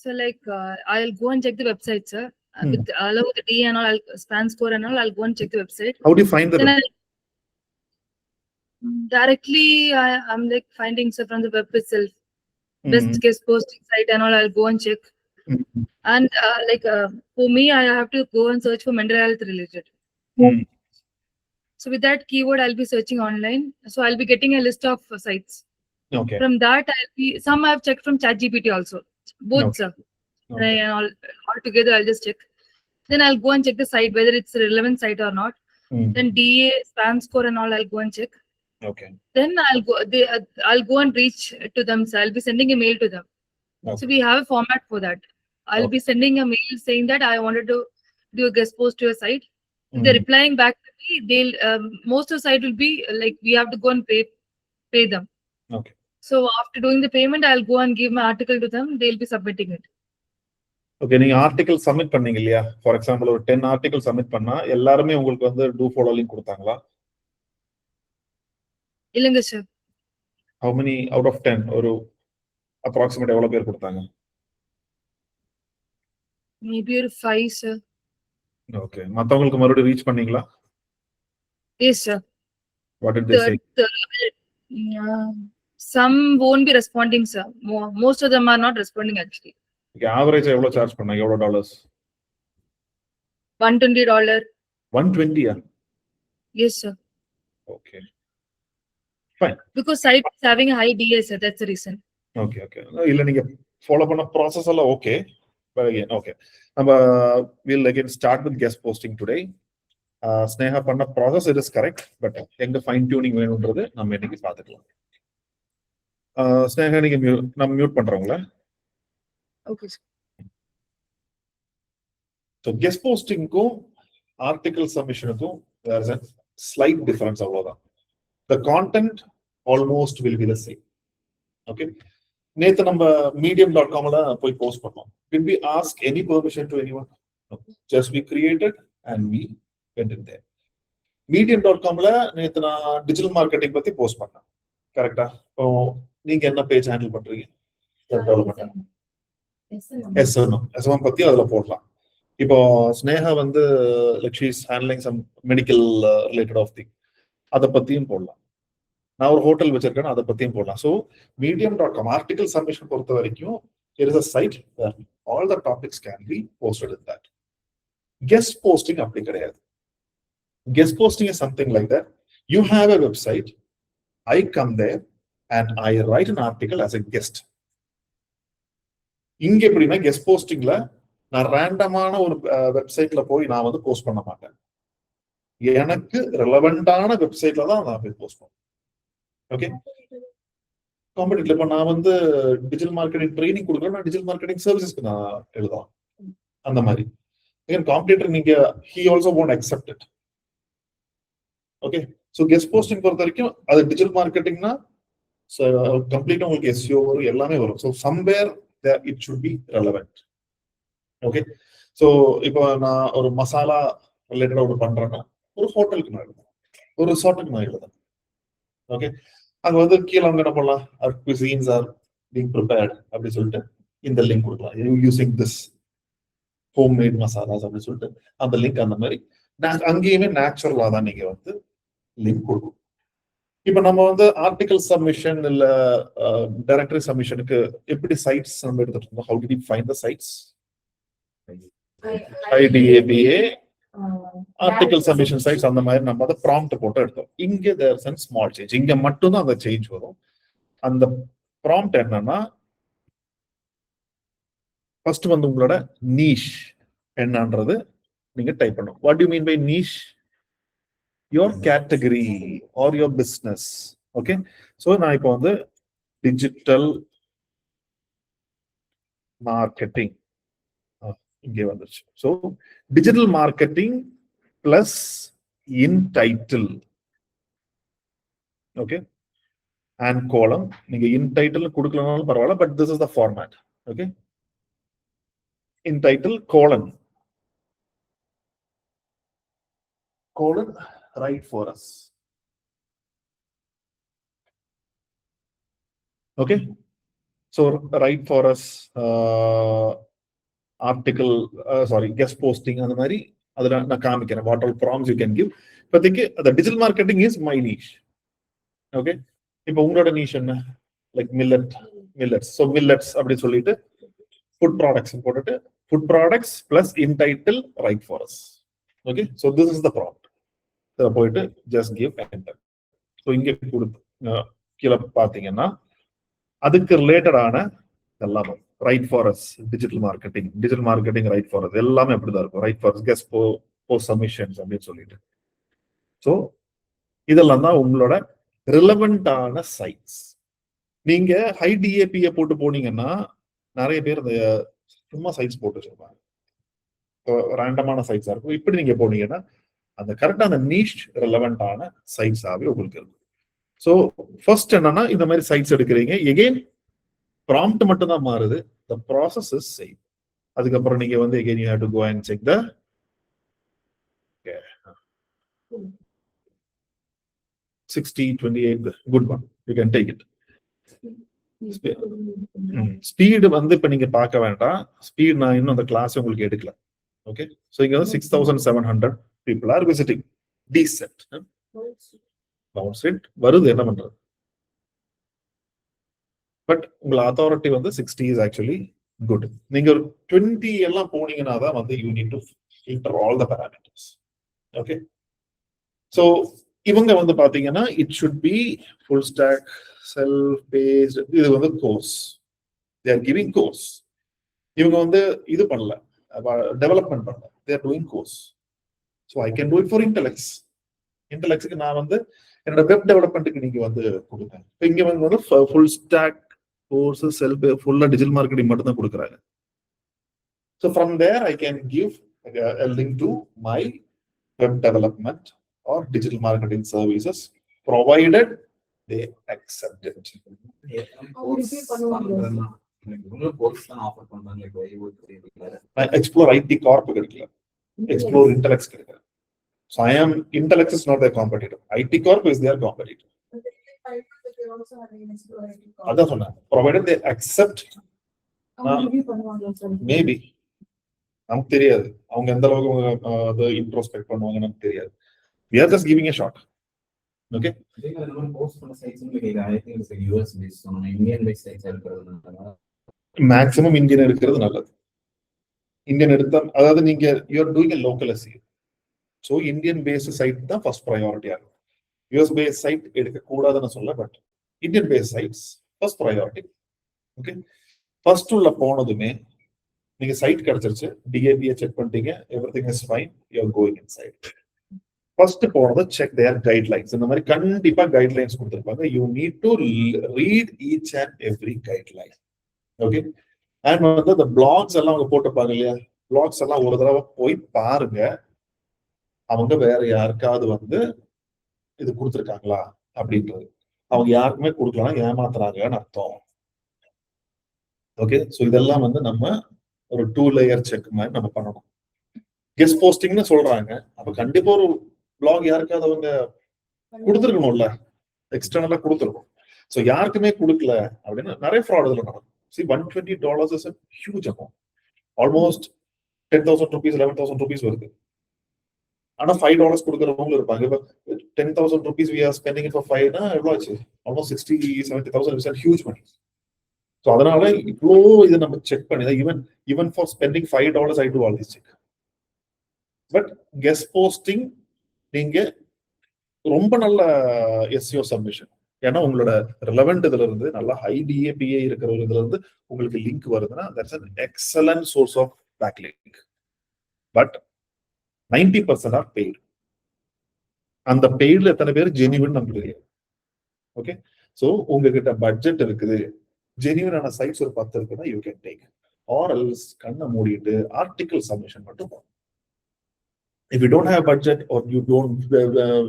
So like I'll go and check the website, sir. With along with the D and all, span score and all, I'll go and check the website. How do you find the Then directly I'm like finding stuff from the web itself. Best guest posting site and all, I'll go and check. And for me, I have to go and search for mental health related. So with that keyword, I'll be searching online. So I'll be getting a list of sites. Okay. From that, some I've checked from ChatGPT also. Both, sir. Okay. And all together, I'll just check. Then I'll go and check the site, whether it's a relevant site or not. Then DA, spam score and all, I'll go and check. Okay. Then I'll go and reach to them. So I'll be sending a mail to them. So we have a format for that. I'll be sending a mail saying that I wanted to do a guest post to your site. If they're replying back to me, they'll most of the site will be like we have to go and pay them. Okay. So after doing the payment, I'll go and give my article to them. They'll be submitting it. Okay, நீங்க article submit பண்ணீங்க இல்லையா? For example ஒரு 10 article submit பண்ணா எல்லாரும் உங்களுக்கு வந்து do follow link கொடுத்தாங்களா? இல்லங்க sir. How many out of 10 ஒரு approximate எவ்வளவு பேர் கொடுத்தாங்க? Maybe ஒரு 5 sir. Okay. மத்தவங்களுக்கு மறுபடியும் ரீச் பண்ணீங்களா? Yes sir. What did they say? Some won't be responding sir. Most of them are not responding actually. Okay, average எவ்வளவு சார்ஜ் பண்ணாங்க? எவ்வளவு dollars? $120. 120 yeah? Yes sir. Okay. Fine. Because site is having a high DA sir, that's the reason. Okay, okay. இல்ல நீங்க follow பண்ண process எல்லாம் okay. But again, okay. We'll again start with guest posting today. Sneha பண்ண process it is correct, but எங்க fine tuning வேணும்ன்றது நம்ம இன்னைக்கு பார்த்துக்கலாம். Sneha நீங்க நம்ம mute பண்றோம்ல? Okay sir. So guest posting க்கும் article submission க்கும் there is a slight difference அவ்வளவுதான். The content almost will be the same. Okay. நேத்து நம்ம medium.com-ல போய் போஸ்ட் பண்ணோம். Did we ask any permission to anyone? No. Just we created and we went in there. medium.com-ல நேத்து நான் digital marketing பத்தி post பண்ணேன். கரெக்ட்டா? இப்போ நீங்க என்ன பேஜ் ஹேண்டில் பண்றீங்க? டெவலப்மென்ட். எஸ்எம் பத்தி அதுல போடலாம். இப்போ ஸ்னேகா வந்து like she is handling some medical related of thing. அத பத்தியும் போடலாம். நான் ஒரு ஹோட்டல் வச்சிருக்கேன், அதை பத்தியும் போடலாம். ஸோ medium.com ஆர்டிகல் சப்மிஷன் பொறுத்த வரைக்கும் there is a site where all the topics can be posted in that. Guest posting அப்படி கிடையாது. Guest posting is something like that. You have a website, I come there and I write an article as a guest. இங்க எப்படின்னா guest போஸ்டிங்ல நான் ரேண்டமான ஒரு வெப்சைட்ல போய் நான் வந்து போஸ்ட் பண்ண மாட்டேன். எனக்கு ரெலவெண்டான வெப்சைட்ல தான் நான் போய் போஸ்ட் பண்ணுவேன். ஓகே, காம்படிட்டிவ்ல இப்ப நான் வந்து டிஜிட்டல் மார்க்கெட்டிங் ட்ரைனிங் கொடுக்குறேன், நான் டிஜிட்டல் மார்க்கெட்டிங் சர்வீசஸ்க்கு நான் எழுதலாம். அந்த மாதிரி காம்படிட்டர் நீங்க he also won't accept it. Okay, so guest posting பொறுத்த வரைக்கும் அது டிஜிட்டல் மார்க்கெட்டிங்னா கம்ப்ளீட்டா உங்களுக்கு எஸ்இஓ வரும், எல்லாமே வரும். So somewhere it should be relevant. Okay, so இப்போ நான் ஒரு மசாலா ரிலேட்டடா ஒரு பண்றேன்னா ஒரு ஹோட்டலுக்கு நான் எழுதுறேன், ஒரு ரிசார்ட்டுக்கு நான் எழுதுறேன். ஓகே, அங்க வந்து கீழே அவங்க என்ன பண்ணலாம், our cuisines are being prepared அப்படி சொல்லிட்டு இந்த லிங்க் கொடுக்கலாம், யூசிங் திஸ் ஹோம்மேட் மசாலாஸ் அப்படி சொல்லிட்டு அந்த லிங்க் அந்த மாதிரி அங்கேயுமே நேச்சுரலா தான் நீங்க வந்து லிங்க் கொடுக்கும். இப்ப நம்ம வந்து ஆர்டிகல் சப்மிஷன் இல்ல டைரக்டரி சப்மிஷனுக்கு எப்படி சைட்ஸ் நம்ம எடுத்துட்டு இருந்தோம்? How did you find the sites? IDABA article submission sites அந்த மாதிரி நம்ம அதை ப்ராம்ப்ட் போட்டு எடுத்தோம். இங்க there is a small change. இங்க மட்டும் தான் அந்த சேஞ்ச் வரும். அந்த ப்ராம்ப்ட் என்னன்னா, ஃபர்ஸ்ட் வந்து உங்களோட நீஷ் என்னன்றது நீங்க டைப் பண்ணணும். What you mean by niche? your category or your business. Okay, so நான் இப்போ வந்து டிஜிட்டல் மார்க்கெட்டிங் இங்கே வந்துருச்சு. So digital marketing plus in title. Okay, and colon நீங்க இன் டைட்டில் கொடுக்கலனாலும் பரவாயில்ல, but this is the format. Okay, in title colon write for us. Okay, so write for us article guest posting அந்த மாதிரி அதில் நான் காமிக்கிறேன் what all prompts you can give. இப்போதைக்கு அந்த digital marketing is my niche. Okay, இப்போ உங்களோட niche என்ன? Like millets. ஸோ மில்லட்ஸ் அப்படின்னு சொல்லிட்டு ஃபுட் ப்ராடக்ட்ஸ் போட்டுட்டு food products plus in title write for us. Okay, so this is the prompt. இதில் போயிட்டு ஜஸ்ட் கிவ் என்டர். ஸோ இங்கே கொடுத்து கீழே பார்த்தீங்கன்னா அதுக்கு ரிலேட்டடான எல்லாமே right for us digital marketing write for as எல்லாமே அப்படிதான் இருக்கும். Right for as guest post submissions அப்படின்னு சொல்லிட்டு. ஸோ இதெல்லாம் தான் உங்களோட ரிலவெண்டான சைட்ஸ். நீங்க ஹை டிஏபியை போட்டு போனீங்கன்னா நிறைய பேர் இந்த சும்மா சைட்ஸ் போட்டு வச்சிருப்பாங்க, ரேண்டமான சைட்ஸா இருக்கும். இப்படி நீங்க போனீங்கன்னா அந்த கரெக்டா அந்த நீஷ் ரிலவெண்டான சைட்ஸாவே உங்களுக்கு இருக்கும். ஸோ ஃபர்ஸ்ட் என்னன்னா இந்த மாதிரி சைட்ஸ் எடுக்கிறீங்க. எகெயின் ப்ராம்ப்ட் மட்டும் தான் மாறுது, the process is same. அதுக்கப்புறம் நீங்க வந்து again you have to go and check the 60-28 good one, you can take it. Speed வந்து இப்ப நீங்க பார்க்க வேண்டாம். ஸ்பீட் நான் இன்னும் அந்த கிளாஸ் உங்களுக்கு எடுக்கல. ஓகே, சோ இங்க வந்து 6700 people are visiting. Decent. Bounce rate வருது, என்ன பண்றது? பட் உங்க அத்தாரிட்டி வந்து 60 is actually good. நீங்க ஒரு 20 எல்லாம் போனீங்கன்னா தான் வந்து you need to filter all the parameters. Okay, so இவங்க வந்து பாத்தீங்கன்னா it should be full stack, self paced. இது வந்து course, they are giving course. இவங்க வந்து இது பண்ணல, டெவலப்மெண்ட் பண்ணல, they are doing course. So I can do it for இன்டெலெக்ட்ஸ்க்கு நான் வந்து என்னோட வெப் டெவலப்மெண்ட்டுக்கு நீங்க வந்து கொடுங்க. இங்க வந்து ஃபுல் ஸ்டாக் கோர்ஸ், செல்ஃப் ஃபுல்லா டிஜிட்டல் மார்க்கெட்டிங் மட்டும் தான் கொடுக்குறாங்க. So from there I can give a link to my web development or digital marketing services provided they accept it. Explore IT Corp கிடைக்கல, Explore Intellects கிடைக்கல. So I am Intellects is not their competitor. IT Corp is their competitor. அதான் சொன்னேன், provided they accept. Maybe நமக்கு தெரியாது அவங்க எந்த அளவுக்கு அதை இன்ட்ரோஸ்பெக்ட் பண்ணுவாங்க, நமக்கு தெரியாது. We are just giving a shot. Okay, maximum Indian எடுக்கிறது நல்லது. இந்தியன் எடுத்தா அதாவது நீங்க you are doing a local SEO. So Indian based site தான் ஃபர்ஸ்ட் ப்ரையாரிட்டியா இருக்கும். யூஎஸ் பேஸ்ட் சைட் எடுக்க கூடாதுன்னு சொல்ல, but Indian based sites first priority. Okay, first உள்ள போனதுமே நீங்க சைட் கிடைச்சிருச்சு, டிஏபியை செக் பண்ணிட்டீங்க, everything is fine, you are going inside. First போனது செக் தேர் கைட்லைன்ஸ். இந்த மாதிரி கண்டிப்பா கைட்லைன்ஸ் கொடுத்துருப்பாங்க. You need to read each and every guideline. Okay, and வந்து அந்த பிளாக்ஸ் எல்லாம் அவங்க போட்டிருப்பாங்க இல்லையா, பிளாக்ஸ் எல்லாம் ஒரு தடவை போய் பாருங்க. அவங்க வேற யாருக்காவது வந்து இது கொடுத்துருக்காங்களா அப்படின்றது. அவங்க யாருக்குமே கொடுக்கலாம், ஏமாத்துறாங்கன்னு அர்த்தம். ஓகே, ஸோ இதெல்லாம் வந்து நம்ம ஒரு 2 லேயர் செக் மாதிரி நம்ம பண்ணணும். கெஸ்ட் போஸ்டிங்னு சொல்றாங்க, அப்ப கண்டிப்பா ஒரு பிளாக் யாருக்காவது அவங்க கொடுத்துருக்கணும்ல, எக்ஸ்டர்னலா கொடுத்துருக்கணும். ஸோ யாருக்குமே கொடுக்கல அப்படின்னா நிறைய ஃப்ராட் இதுல நடக்கும். See, $120 is a huge amount. Almost 10,000 rupees, 11,000 rupees வருது. ஆனா $5 கொடுக்கறவங்க இருப்பாங்க. இப்ப 10,000 rupees we are spending it for 5 னா எவ்வளவு ஆச்சு? Almost 60-70,000 is a huge money. So அதனால இவ்வளோ இதை நம்ம செக் பண்ணி தான் even for spending $5 I do all this check. But guest posting நீங்க ரொம்ப நல்ல SEO சப்மிஷன், ஏன்னா உங்களோட ரிலவெண்ட் இதுல இருந்து நல்ல ஹை டிஏபிஏ இருக்கிற இதுல இருந்து உங்களுக்கு லிங்க் வருதுன்னா that's an excellent source of backlink. But 90% are paid. அந்த பெய்ட்ல எத்தனை பேர் ஜெனியூன் நமக்கு தெரியாது. ஓகே, ஸோ உங்ககிட்ட பட்ஜெட் இருக்குது, ஜெனியூனான சைட்ஸ் ஒரு 10 இருக்குன்னா you can take, or else கண்ணை மூடிட்டு ஆர்டிகல் சப்மிஷன் மட்டும் போகும். If you don't have budget or you don't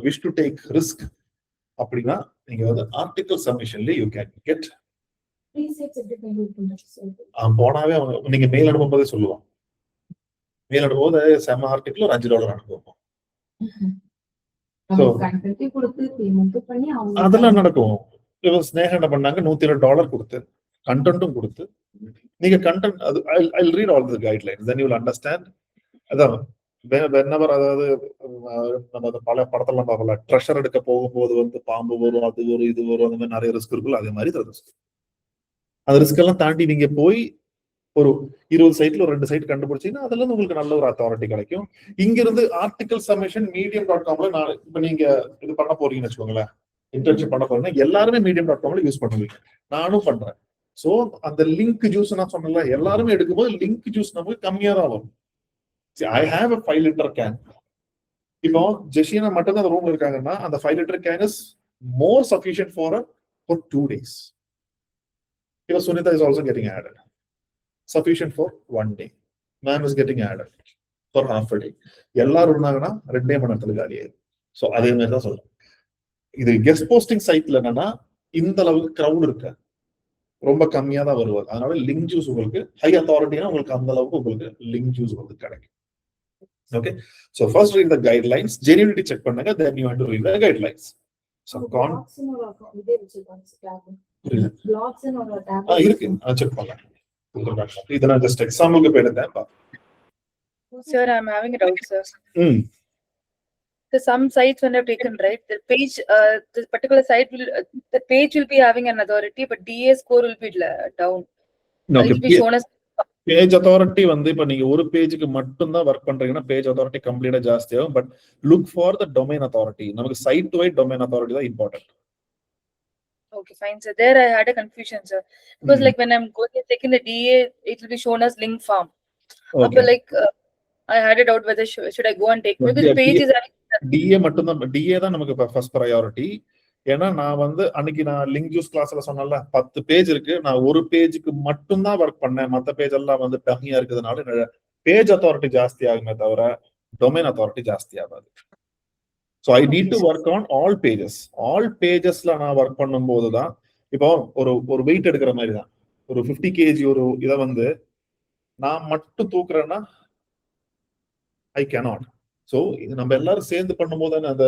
wish to take risk, அப்படின்னா நீங்க வந்து ஆர்டிகல் சப்மிஷன்ல யூ கேன் கெட். போனாவே அவங்க நீங்க மெயில் அனுப்பும்போதே சொல்லுவாங்க, மெயில் அனுப்பும்போது செம ஆர்டிகல் ஒரு $5 அனுப்புவோம். அதெல்லாம் நடக்கும். ஸ்னேகா என்ன பண்ணாங்க, $107 கொடுத்து கண்டென்ட்டும் கொடுத்து நீங்க கண்டென்ட் அது ஐ read all the guidelines then you will understand. அதான் வென்னவர், அதாவது நம்ம அந்த பல படத்துல பார்க்கல, ட்ரெஷர் எடுக்க போகும்போது வந்து பாம்பு வரும், அது வரும், இது வரும், அந்த மாதிரி நிறைய ரிஸ்க் இருக்குல்ல, அதே மாதிரி ரிஸ்க். அந்த ரிஸ்க் எல்லாம் தாண்டி நீங்க போய் ஒரு 20 சைட்ல ஒரு 2 சைட் கண்டுபிடிச்சீங்கன்னா அதுல இருந்து உங்களுக்கு நல்ல ஒரு அத்தாரிட்டி கிடைக்கும். இங்க இருந்து ஆர்டிகல் சப்மிஷன் medium.comல நான் இப்ப நீங்க இது பண்ண போறீங்கன்னு வச்சுக்கோங்களேன், இன்டர்ன்ஷிப் பண்ண போறீங்கன்னா எல்லாருமே medium.comல யூஸ் பண்ணுவீங்க, நானும் பண்றேன். சோ அந்த லிங்க் ஜூஸ் நான் சொன்னல, எல்லாருமே எடுக்கும்போது லிங்க் ஜூஸ் நமக்கு கம்மியா தான் வரும். I have a 5 liter can. இப்போ ஜெஷினா மட்டும் தான் ரூம்ல இருக்காங்கன்னா அந்த 5 liter can is more sufficient for 2 days. Because Sunita is also getting added. Sufficient for 1 day. Ma'am is getting added for half a day. எல்லாரும் இருந்தாங்கன்னா 2 மணி நேரத்துல காலி ஆயிடும். ஸோ அதே மாதிரி தான் சொல்றேன். இது கெஸ்ட் போஸ்டிங் சைட்ல என்னன்னா இந்த அளவுக்கு கிரௌட் இருக்கு, ரொம்ப கம்மியா தான் வருவாங்க. அதனால லிங்க் ஜூஸ் உங்களுக்கு ஹை அத்தாரிட்டினா உங்களுக்கு அந்த அளவுக்கு உங்களுக்கு லிங்க் ஜூஸ் வந்து கிடைக்கும். Okay, so first read the guidelines, genuinity check பண்ணுங்க, then you have to read the guidelines. So blogs னு ஒரு இதே வச்சிருக்காங்க tab. blogs னு ஒரு tab இருக்கு, செக் பண்ணலாம். இத நான் just எக்ஸாம்பிளுக்கு போயிட்டேன். Sir, I'm having a doubt, sir. So some sites when I've taken, right, the page, this particular site will, the page will be having an authority, but DA score will be down. No, It will be shown as page authority வந்து இப்ப நீங்க ஒரு பேஜுக்கு மட்டும் தான் work பண்றீங்கன்னா page authority கம்ப்ளீட்டா ஜாஸ்தி ஆகும். But look for the domain authority. நமக்கு சைட் வைட் டொமைன் அத்தாரிட்டி தான் important. Okay, fine, sir. There I had a confusion, sir, because like when I'm going and checking the DA, it will be shown as link farm. Okay. But like I had a doubt whether should I go and take, because the page is having DA மட்டும் தான், DA தான் நமக்கு first priority. ஏன்னா நான் வந்து அன்னைக்கு நான் link juice கிளாஸ்ல சொன்னல 10 பேஜ் இருக்கு, நான் ஒரு பேஜுக்கு மட்டும் தான் ஒர்க் பண்ணேன், மத்த பேஜ் எல்லாம் வந்து டம்மியா இருக்கிறதுனால பேஜ் அத்தாரிட்டி ஜாஸ்தி ஆகுமே தவிர டொமைன் அத்தாரிட்டி ஜாஸ்தி ஆகாது. So I need to work on all pages. All பேஜஸ்ல நான் ஒர்க் பண்ணும்போது தான், இப்போ ஒரு வெயிட் எடுக்கிற மாதிரி தான், ஒரு 50 kg ஒரு இதை வந்து நான் மட்டும் தூக்குறேன்னா ஐ கேனாட். ஸோ இது நம்ம எல்லாரும் சேர்ந்து பண்ணும்போது தானே அந்த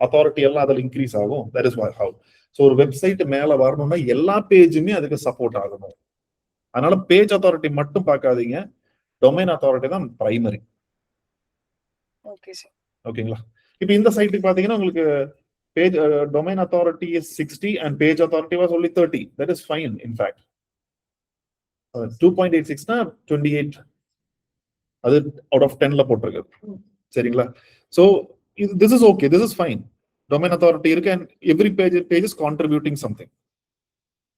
அத்தாரிட்டி எல்லாம் அதில் இன்க்ரீஸ் ஆகும். That is how. ஸோ ஒரு வெப்சைட் மேல வரணும்னா எல்லா பேஜுமே அதுக்கு சப்போர்ட் ஆகணும். அதனால பேஜ் அத்தாரிட்டி மட்டும் பார்க்காதீங்க, டொமைன் அத்தாரிட்டி தான் பிரைமரி. okay, sir. ஓகேங்களா? இப்போ இந்த சைட்டுக்கு பாத்தீங்கன்னா உங்களுக்கு page domain authority is 60 and page authority was only 30. That is fine. In fact 2.86னா 28, அது அவுட் ஆஃப் 10ல போட்டிருக்கு. சரிங்களா? So this is okay, this is fine. Domain authority இருக்கு and every page is contributing something.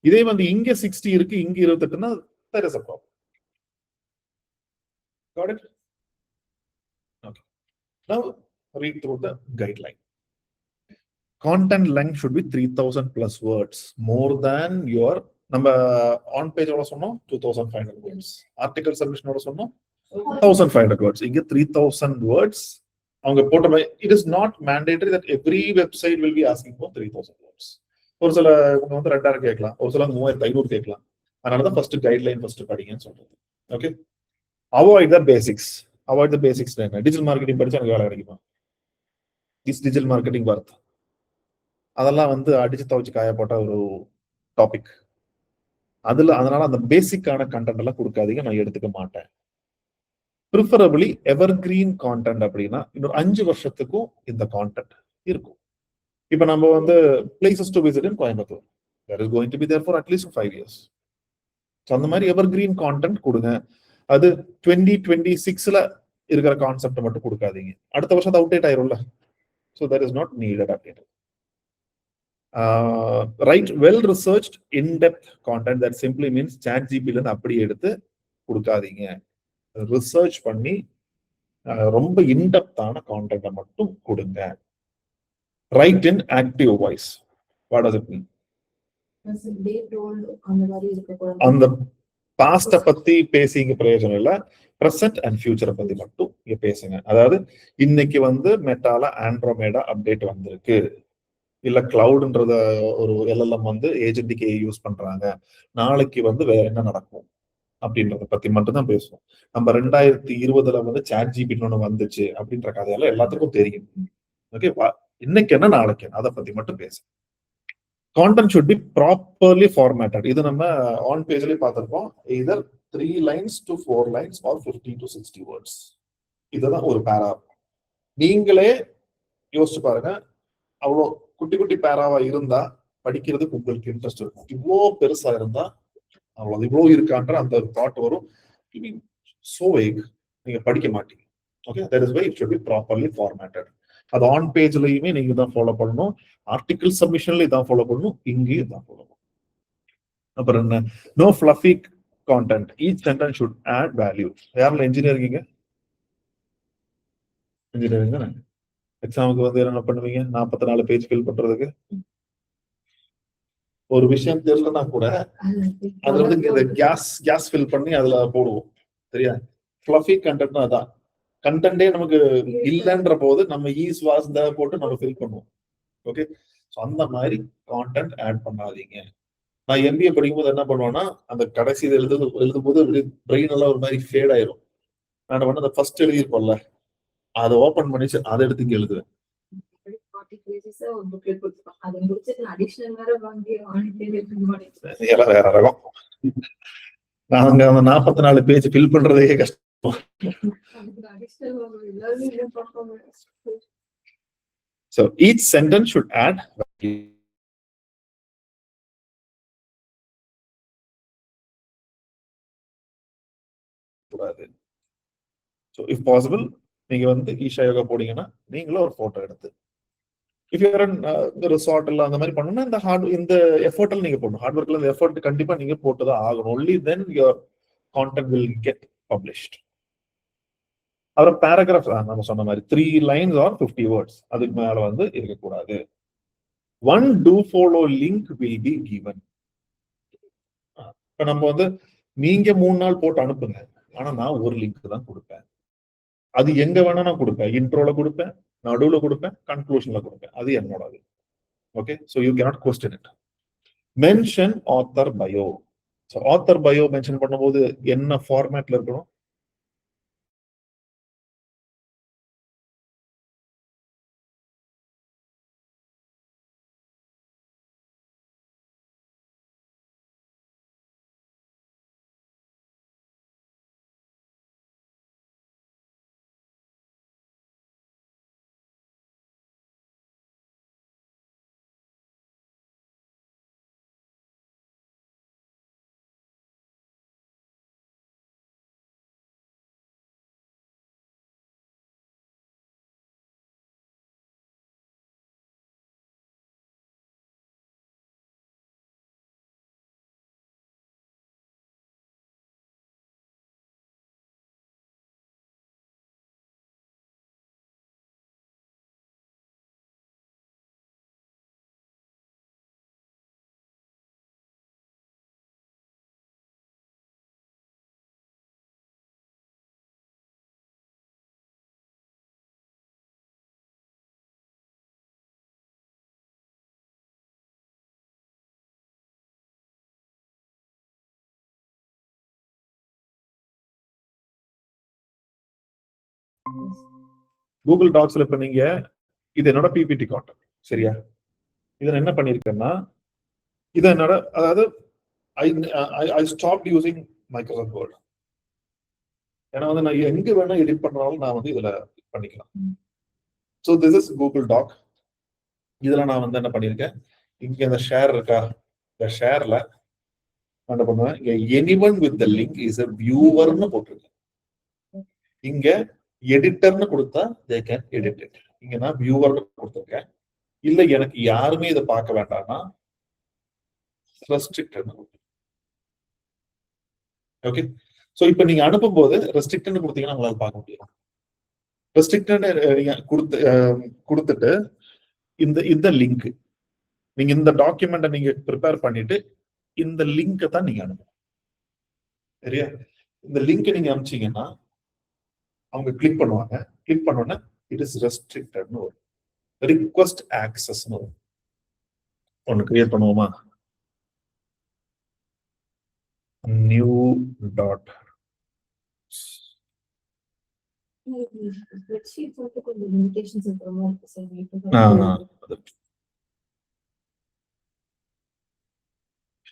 இதே வந்து இங்க 60 இருக்கு, இங்க 28னா that is a problem. Got it? Okay. Now read through the guideline. Content length should be 3000 plus words, more than your நம்ம on page ஓட சொன்னோம் 2500 words, article submission ஓட சொன்னோம் 1500 words, இங்க 3000 words. அவங்க போட்ட மாதிரி it is not mandatory that every website will be asking for 3000 words. ஒரு சில இவங்க வந்து 2000 கேட்கலாம், ஒரு சில 3500 கேட்கலாம். அதனாலதான் ஃபர்ஸ்ட் கைட்லைன் ஃபர்ஸ்ட் படிங்கன்னு சொல்றது. Okay, avoid the basics. Avoid the basics. Digital marketing படிச்சா எனக்கு வேலை கிடைக்குமா? இஸ் டிஜிட்டல் மார்க்கெட்டிங் வர்த்? அதெல்லாம் வந்து அடிச்சு துவச்சு காய போட்ட ஒரு டாபிக். அதனால அந்த பேசிக்கான கண்டென்ட் எல்லாம் கொடுக்காதீங்க, நான் எடுத்துக்க மாட்டேன். ப்ரிஃபரபிளி எவர்கிரீன் கான்டென்ட் அப்படின்னா இன்னொரு 5 வருஷத்துக்கும் இந்த கான்டென்ட் இருக்கும். இப்ப நம்ம வந்து places to visit in Coimbatore, that is going to be there for at least 5 years. So அந்த மாதிரி எவர்கிரீன் கான்டென்ட் கொடுங்க. அது 2026ல இருக்கிற கான்செப்ட் மட்டும் கொடுக்காதீங்க, அடுத்த வருஷம் அவுடேட் ஆயிரும்ல. So that is not needed update. Write well researched in-depth content. That simply means ChatGPT ல அப்படியே எடுத்து கொடுக்காதீங்க. ரிசர்ச் பண்ணி ரொம்ப இன்டெப்தான கான்டென்ட் மட்டும் கொடுங்க. Right in active voice. What does it mean? அந்த பாஸ்ட பத்தி பேசிங்க பிரயோஜனம் இல்ல, பிரசன்ட் அண்ட் ஃபியூச்சரை பத்தி மட்டும் இங்க பேசுங்க. அதாவது இன்னைக்கு வந்து மெட்டால ஆண்ட்ரோமேடா அப்டேட் வந்திருக்கு, இல்ல கிளவுட்ன்றத ஒரு LLM வந்து ஏஜென்டிக்கு யூஸ் பண்றாங்க, நாளைக்கு வந்து வேற என்ன நடக்கும் அப்படின்றத பத்தி மட்டும் தான் பேசுவோம். நம்ம 2020ல வந்து ChatGPT ஒண்ணு வந்துச்சு அப்படின்ற கதையெல்லாம் எல்லாத்துக்கும் தெரியும். ஓகே, இன்னைக்கு என்ன நாளைக்கு என்ன, அதை பத்தி மட்டும் பேசு. content should be properly formatted. இது நம்ம on pageல பார்த்திருப்போம். either 3 lines to 4 lines or 50 to 60 words. இதுதான் ஒரு பேரா. நீங்களே யோசிச்சு பாருங்க, அவ்வளோ குட்டி குட்டி பேராவா இருந்தா படிக்கிறதுக்கு உங்களுக்கு இன்ட்ரெஸ்ட் இருக்கும். இவ்வளோ பெருசா இருந்தா அவ்வளவு இவ்வளோ இருக்கான்ற அந்த தாட் வரும். so vague, நீங்க படிக்க மாட்டீங்க. Okay, that is why it should be properly formatted. அது ஆன் பேஜ்லயுமே நீங்க தான் ஃபாலோ பண்ணணும், ஆர்டிகல் சப்மிஷன்ல இதான் ஃபாலோ பண்ணணும், இங்கேயும் தான் ஃபாலோ பண்ணணும். அப்புறம் என்ன, no fluffy content, each sentence should add value. யாரில் இன்ஜினியரிங்க? இன்ஜினியரிங் தானே. எக்ஸாமுக்கு வந்து என்ன பண்ணுவீங்க? 44 பேஜ் ஃபில் பண்றதுக்கு ஒரு விஷயம் தெரியலன்னா கூட அதுல வந்து இந்த கேஸ் ஃபில் பண்ணி அதுல போடுவோம். சரியா? ஃப்ளஃபி கண்டென்ட்னா அதான். கண்டென்ட்டே நமக்கு இல்லைன்ற போது நம்ம ஈஸ் வாஸ் போட்டு நம்ம ஃபில் பண்ணுவோம். ஓகே, ஸோ அந்த மாதிரி கான்டென்ட் ஆட் பண்ணாதீங்க. நான் எம்பிஏ படிக்கும்போது என்ன பண்ணுவேன்னா, அந்த கடைசி எழுதும் போது பிரெயின் எல்லாம் ஒரு மாதிரி ஃபேட் ஆயிரும். நான் வந்து அந்த ஃபர்ஸ்ட் எழுதியிருப்போம்ல, அதை ஓபன் பண்ணி அதை எடுத்து இங்க எழுதுவேன். வேற ரகம். நாங்க அந்த 44 பேஜ் ஃபில் பண்றதே கஷ்டம். So each sentence should add value. So if possible, நீங்க வந்து ஈஷா யோகா போடுங்கன்னா நீங்களும் ஒரு போட்டோ எடுத்து, if you are in resort இல்ல அந்த மாதிரி பண்ணனும்னா இந்த எஃபோர்ட்ல நீங்க போடணும். ஹார்ட் ஒர்க்ல இந்த எஃபோர்ட் கண்டிப்பா நீங்க போட்டு தான் ஆகணும். only then your content will get published. அப்புறம் பேராகிராஃப் நம்ம சொன்ன மாதிரி 3 lines or 50 words, அதுக்கு மேல வந்து இருக்கக்கூடாது. one do follow link will be given. இப்ப நம்ம வந்து நீங்க 3 நாள் போட்டு அனுப்புங்க, ஆனா நான் ஒரு லிங்க் தான் கொடுப்பேன். அது எங்க வேணா நான் கொடுப்பேன், இன்ட்ரோல கொடுப்பேன், நடுவுல கொடுப்பேன், கன்க்ளூஷன்ல கொடுப்பேன், அது என்னோடது. Okay, so you cannot question it. mention author bio. so author bio mention பண்ணும்போது என்ன ஃபார்மேட்ல இருக்கணும்? கூகுள் டாக்ஸ்ல இப்ப நீங்க இது என்னோட பிபிடி கான்டென்ட், சரியா? இதை என்ன பண்ணிருக்கேன்னா, இது என்னோட, அதாவது I stop using Microsoft word. ஏன்னா வந்து நான் எங்க வேணா எடிட் பண்றாலும் நான் வந்து இதுல பண்ணிக்கலாம். So this is Google doc. இதுல நான் வந்து என்ன பண்ணிருக்கேன், இங்க இந்த ஷேர் இருக்கா, இந்த ஷேர்ல என்ன பண்ணுவேன், இங்க anyone with the link is a வியூவர்னு போட்டிருக்கேன். இங்க எடிட்டர்னு கொடுத்தா they can edit it. இங்க நான் வியூவர்னு கொடுத்திருக்கேன். இல்ல எனக்கு யாருமே இதை பார்க்க வேண்டாம்னா ரெஸ்ட்ரிக்டட். ஓகே, சோ இப்போ நீங்க அனுப்பும் போது ரெஸ்ட்ரிக்டட் கொடுத்தீங்கன்னா உங்களால பார்க்க முடியும். ரெஸ்ட்ரிக்டட் கொடுத்துட்டு இந்த லிங்க், நீங்க இந்த டாக்குமெண்ட்டை நீங்க ப்ரிப்பேர் பண்ணிட்டு இந்த லிங்கை தான் நீங்க அனுப்பணும். சரியா? இந்த லிங்கை நீங்க அனுப்பிச்சீங்கன்னா அவங்க கிளிக் பண்ணுவாங்க. கிளிக் பண்ணோன்னா இட் இஸ் ரெஸ்ட்ரிக்டட்னு வரும். ரிக்வெஸ்ட் ஆக்சஸ்னு வரும். ஒன்னு கிரியேட் பண்ணுவோமா? நியூ டாட்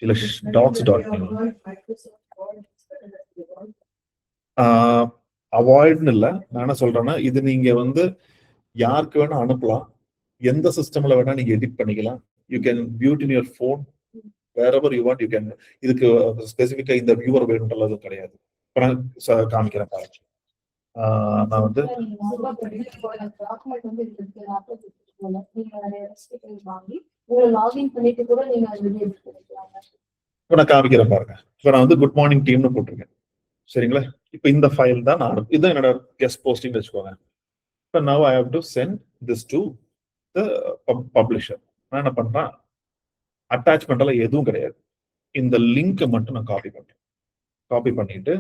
இல்ல docs.new அவாய்ட்னு இல்ல. நான் என்ன சொல்றேன்னா, இது நீங்க வந்து யாருக்கு வேணா அனுப்பலாம். எந்த சிஸ்டம்ல வேணா நீங்க எடிட் பண்ணிக்கலாம். You can view it in your phone wherever you want. You can. இதுக்கு ஸ்பெசிஃபிக்கா இந்த வியூவர் வேணும்ன்றது கிடையாது. இப்ப நான் காமிக்கிறேன் பாருங்க. நான் வந்து இப்ப நான் காமிக்கிறேன் பாருங்க. இப்ப நான் வந்து குட் மார்னிங் டீம்னு போட்டிருக்கேன். சரிங்களா? இப்ப இந்த ஃபைல் தான் நான் இதுதான் என்னோட கெஸ்ட் போஸ்டிங் வச்சுக்கோங்க. இப்ப now I have to send this to the publisher. நான் என்ன பண்றேன், அட்டாச்மெண்ட் எல்லாம் எதுவும் கிடையாது. இந்த லிங்க் மட்டும் நான் காப்பி பண்றேன். காப்பி பண்ணிட்டு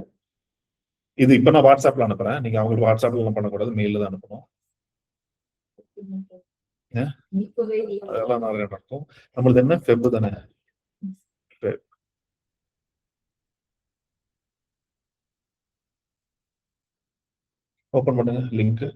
இது இப்ப நான் வாட்ஸ்அப்ல அனுப்புறேன். நீங்க அவங்களுக்கு வாட்ஸ்அப்ல எல்லாம் பண்ணக்கூடாது, மெயில தான் அனுப்பணும். அதெல்லாம் நிறைய நடக்கும். நம்மளது என்ன ஃபெப் தானே. ஓபன் பண்ணுங்க லிங்க்.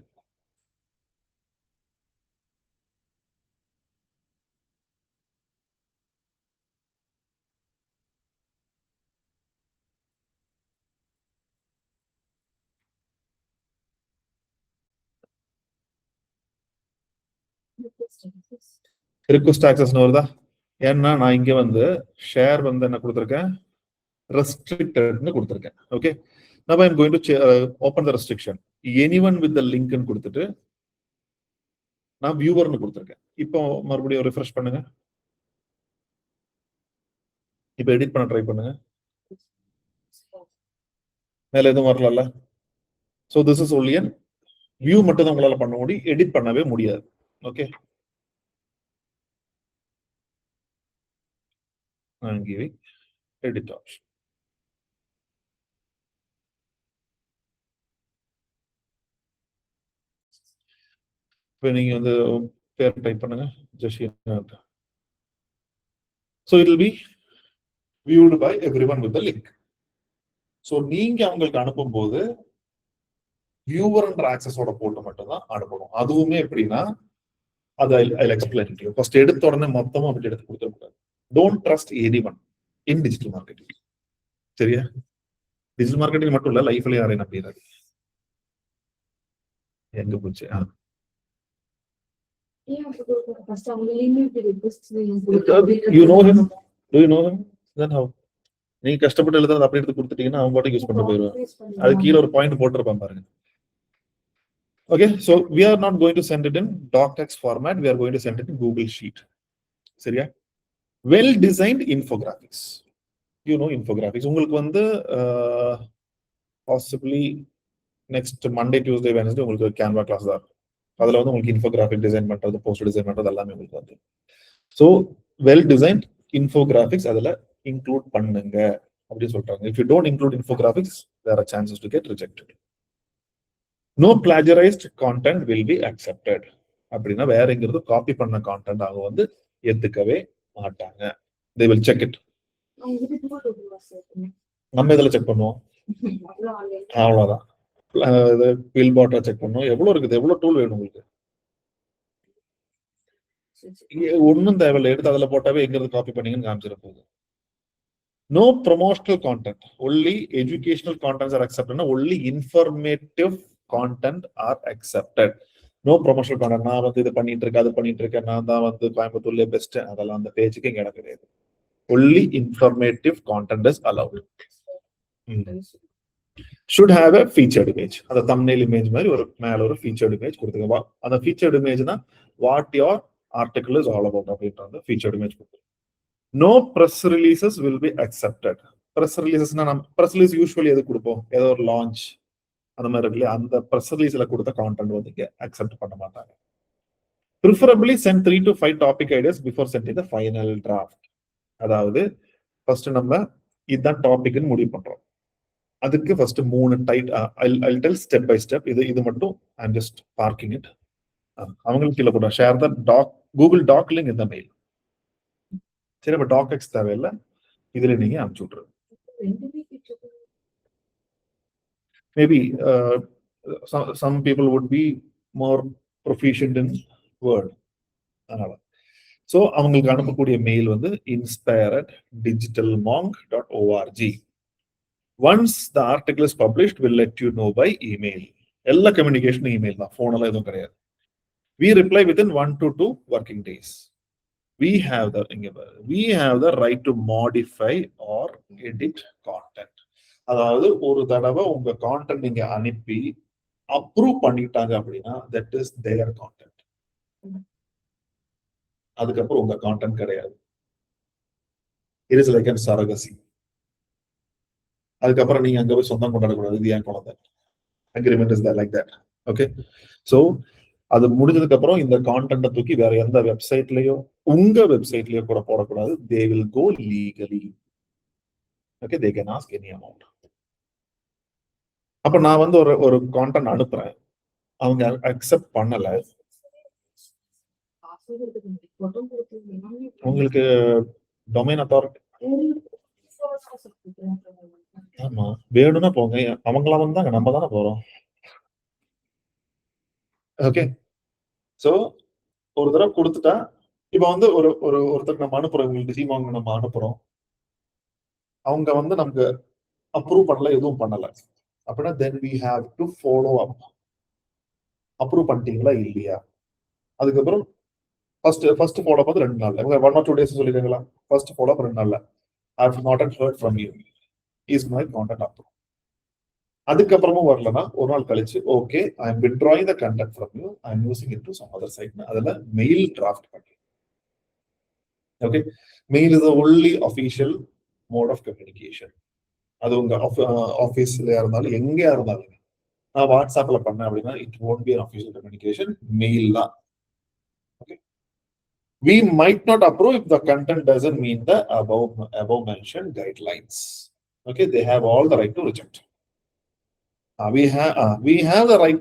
ரிக்வெஸ்ட் ஆக்சஸ்னு வருதா? ஏன்னா நான் இங்க வந்து ஷேர் வந்து என்ன கொடுத்துருக்கேன், ரெஸ்ட்ரிக்டட்னு கொடுத்துருக்கேன். Okay, now I am going to open the restriction. Anyone with the link ன்னு கொடுத்துட்டு நான் வியூவர்னு கொடுத்துருக்கேன். இப்போ மறுபடியும் ரிஃப்ரெஷ் பண்ணுங்க. இப்போ எடிட் பண்ண ட்ரை பண்ணுங்க. மேல எதுவும் வரல. So this is only view மட்டும் தான் உங்களால பண்ண முடியும், எடிட் பண்ணவே முடியாது. Okay, I'm giving edit option. இப்போ நீங்க வந்து பேர் டைப் பண்ணுங்க, ஜஷீர். So it will be viewed by everyone with the link. So நீங்க அவங்களுக்கு அனுப்பும் போது வியூவர்ன்ற ஆக்சஸோட போட்டு மட்டும் தான் அனுப்பணும். அதுவுமே எப்படின்னா அது I'll explain to you. First எடுத்த உடனே மொத்தமா அப்படி எடுத்து கொடுத்துடக்கூடாது. Don't trust anyone in digital marketing. சரியா? டிஜிட்டல் மார்க்கெட்டிங் மட்டும் இல்ல, லைஃப்ல யாரையும் நம்பிடாது. எங்க போச்சு? You know him? Do you know him? Then how? நீங்க கஷ்டப்பட்டு எழுதுறது அப்படி எடுத்து கொடுத்துட்டீங்கன்னா அவங்க பாட்டுக்கு யூஸ் பண்ண போயிடுவாங்க. அது கீழே ஒரு பாயிண்ட் போட்டிருப்பான் பாருங்க. Okay, so we are not going to send it in docx format. We are going to send it in Google Sheet. சரியா? Well designed infographics. You know infographics. உங்களுக்கு வந்து possibly next Monday, Tuesday, Wednesday உங்களுக்கு Canva class தான். அதுல வந்து உங்களுக்கு infographic design பண்றது, post design பண்றது எல்லாமே உங்களுக்கு வந்து. ஸோ வெல் டிசைன்ட் இன்ஃபோகிராஃபிக்ஸ் அதுல இன்க்ளூட் பண்ணுங்க அப்படின்னு சொல்றாங்க. If you don't include infographics there are chances to get rejected. No plagiarised content will be accepted. அப்படின்னா வேற எங்கிறது காப்பி பண்ண கான்டென்ட் அவங்க வந்து ஏத்துக்கவே மாட்டாங்க. they will check it. நம்ம இதுல செக் பண்ணுவோம், அவ்வளவுதான். பில் பாட்டா செக் பண்ணும். எவ்வளவு இருக்குது, எவ்வளவு டூல் வேணும் உங்களுக்கு? ஒன்னும் தேவையில்லை, எடுத்து அதுல போட்டாவே எங்க இருந்து காப்பி பண்ணீங்கன்னு காமிச்சிட போகுது. No promotional content, only educational contents are accepted. Only informative content are accepted. No promotional content, நான் வந்து இது பண்ணிட்டு இருக்கேன், அது பண்ணிட்டு இருக்கேன், நான் தான் வந்து கோயம்புத்தூர்ல பெஸ்ட், அதெல்லாம் அந்த பேஜுக்கு இங்க எனக்கு கிடையாது. Only informative content is allowed. should have a featured image. அந்த thumbnail image மாதிரி ஒரு மேல ஒரு featured image கொடுத்துங்க. அந்த featured imageனா what your article is all about அப்படின்ற அந்த featured image கொடுத்துங்க. No press releases will be accepted. Press releasesனா நம்ம press release usually எது கொடுப்போம், ஏதோ ஒரு launch அந்த மாதிரி இருக்குல்ல, அந்த press releaseல கொடுத்த content வந்து இங்க accept பண்ண மாட்டாங்க. Preferably send 3 to 5 topic ideas before sending the final draft. அதாவது ஃபர்ஸ்ட் நம்ம இதுதான் டாபிக்னு முடிவு பண்றோம். அதுக்கு ஃபர்ஸ்ட் 3 டைட் I'll tell step by step. இது மட்டும் I'm just parking it. அவங்களுக்கு கீழே போடுறேன், share the doc Google doc link இந்த மெயில். சரி, அப்ப டாக் எக்ஸ் தேவையில்லை, இதுல நீங்க அனுப்பிச்சு விட்டுரு. Maybe some people would be more proficient in Word. அதனால ஸோ அவங்களுக்கு அனுப்பக்கூடிய மெயில் வந்து inspire@digitalmonk.org. Once the article is published, we'll let you know by email. எல்லா கம்யூனிகேஷன் இமெயில் தான், போன் எல்லாம் எதுவும் கிடையாது. We reply within 1 to 2 working days. We have the right to modify or edit content. அதாவது ஒரு தடவை உங்க கான்டென்ட் நீங்க அனுப்பி அப்ரூவ் பண்ணிட்டாங்க அப்படின்னா that is their content. அதுக்கப்புறம் உங்க கான்டென்ட் கிடையாது. It is like a surrogacy. அதுக்கப்புறம் நீங்க அங்க போய் சொந்தம் கொண்டாடக்கூடாது, இது ஏன் குழந்தை. Agreement is like that. Okay, so அது முடிஞ்சதுக்கு அப்புறம் இந்த கான்டென்ட்டை தூக்கி வேற எந்த வெப்சைட்லயோ உங்க வெப்சைட்லயோ கூட போடக்கூடாது. They will go legally. Okay, they can ask any amount. அப்ப நான் வந்து ஒரு கான்டென்ட் அனுப்புறேன், அவங்க அக்செப்ட் பண்ணல, உங்களுக்கு டொமைன் அத்தாரிட்டி ஆமா வேணும்னா போங்க, அவங்களா வந்தாங்க, நம்ம தானே போறோம். ஓகே, சோ ஒரு தடவை கொடுத்துட்டா, இப்ப வந்து ஒருத்தருக்கு நம்ம அனுப்புறோம், உங்களுக்கு டிசிமாங் நம்ம அனுப்புறோம், அவங்க வந்து நமக்கு அப்ரூவ் பண்ணல, எதுவும் பண்ணல அப்படின்னா then we have to follow up. Approve பண்ணிட்டீங்களா இல்லையா? அதுக்கப்புறம் ஃபர்ஸ்ட் ஃபாலோ அப் 2 நாள்ல, 1 or 2 days சொல்லிருக்கீங்களா? ஃபர்ஸ்ட் ஃபாலோ அப் 2 நாள்ல I have not heard from you. Is my content approved? அதுக்கப்புறமும் வரலன்னா ஒரு நாள் கழிச்சு okay I am withdrawing the content from you, I am using it to some other site. அதுல mail draft பண்ணி. Okay, mail is the only official mode of communication. அது உங்க ஆஃபீஸ்ல இருந்தாலும் எங்கேயா இருந்தாலும், நான் வாட்ஸ்அப்ல பண்ணேன் அப்படின்னா it won't be an official communication, mail தான். Okay, we might not approve if the content doesn't meet the above mentioned guidelines. Okay, they have all the right to reject. We have the right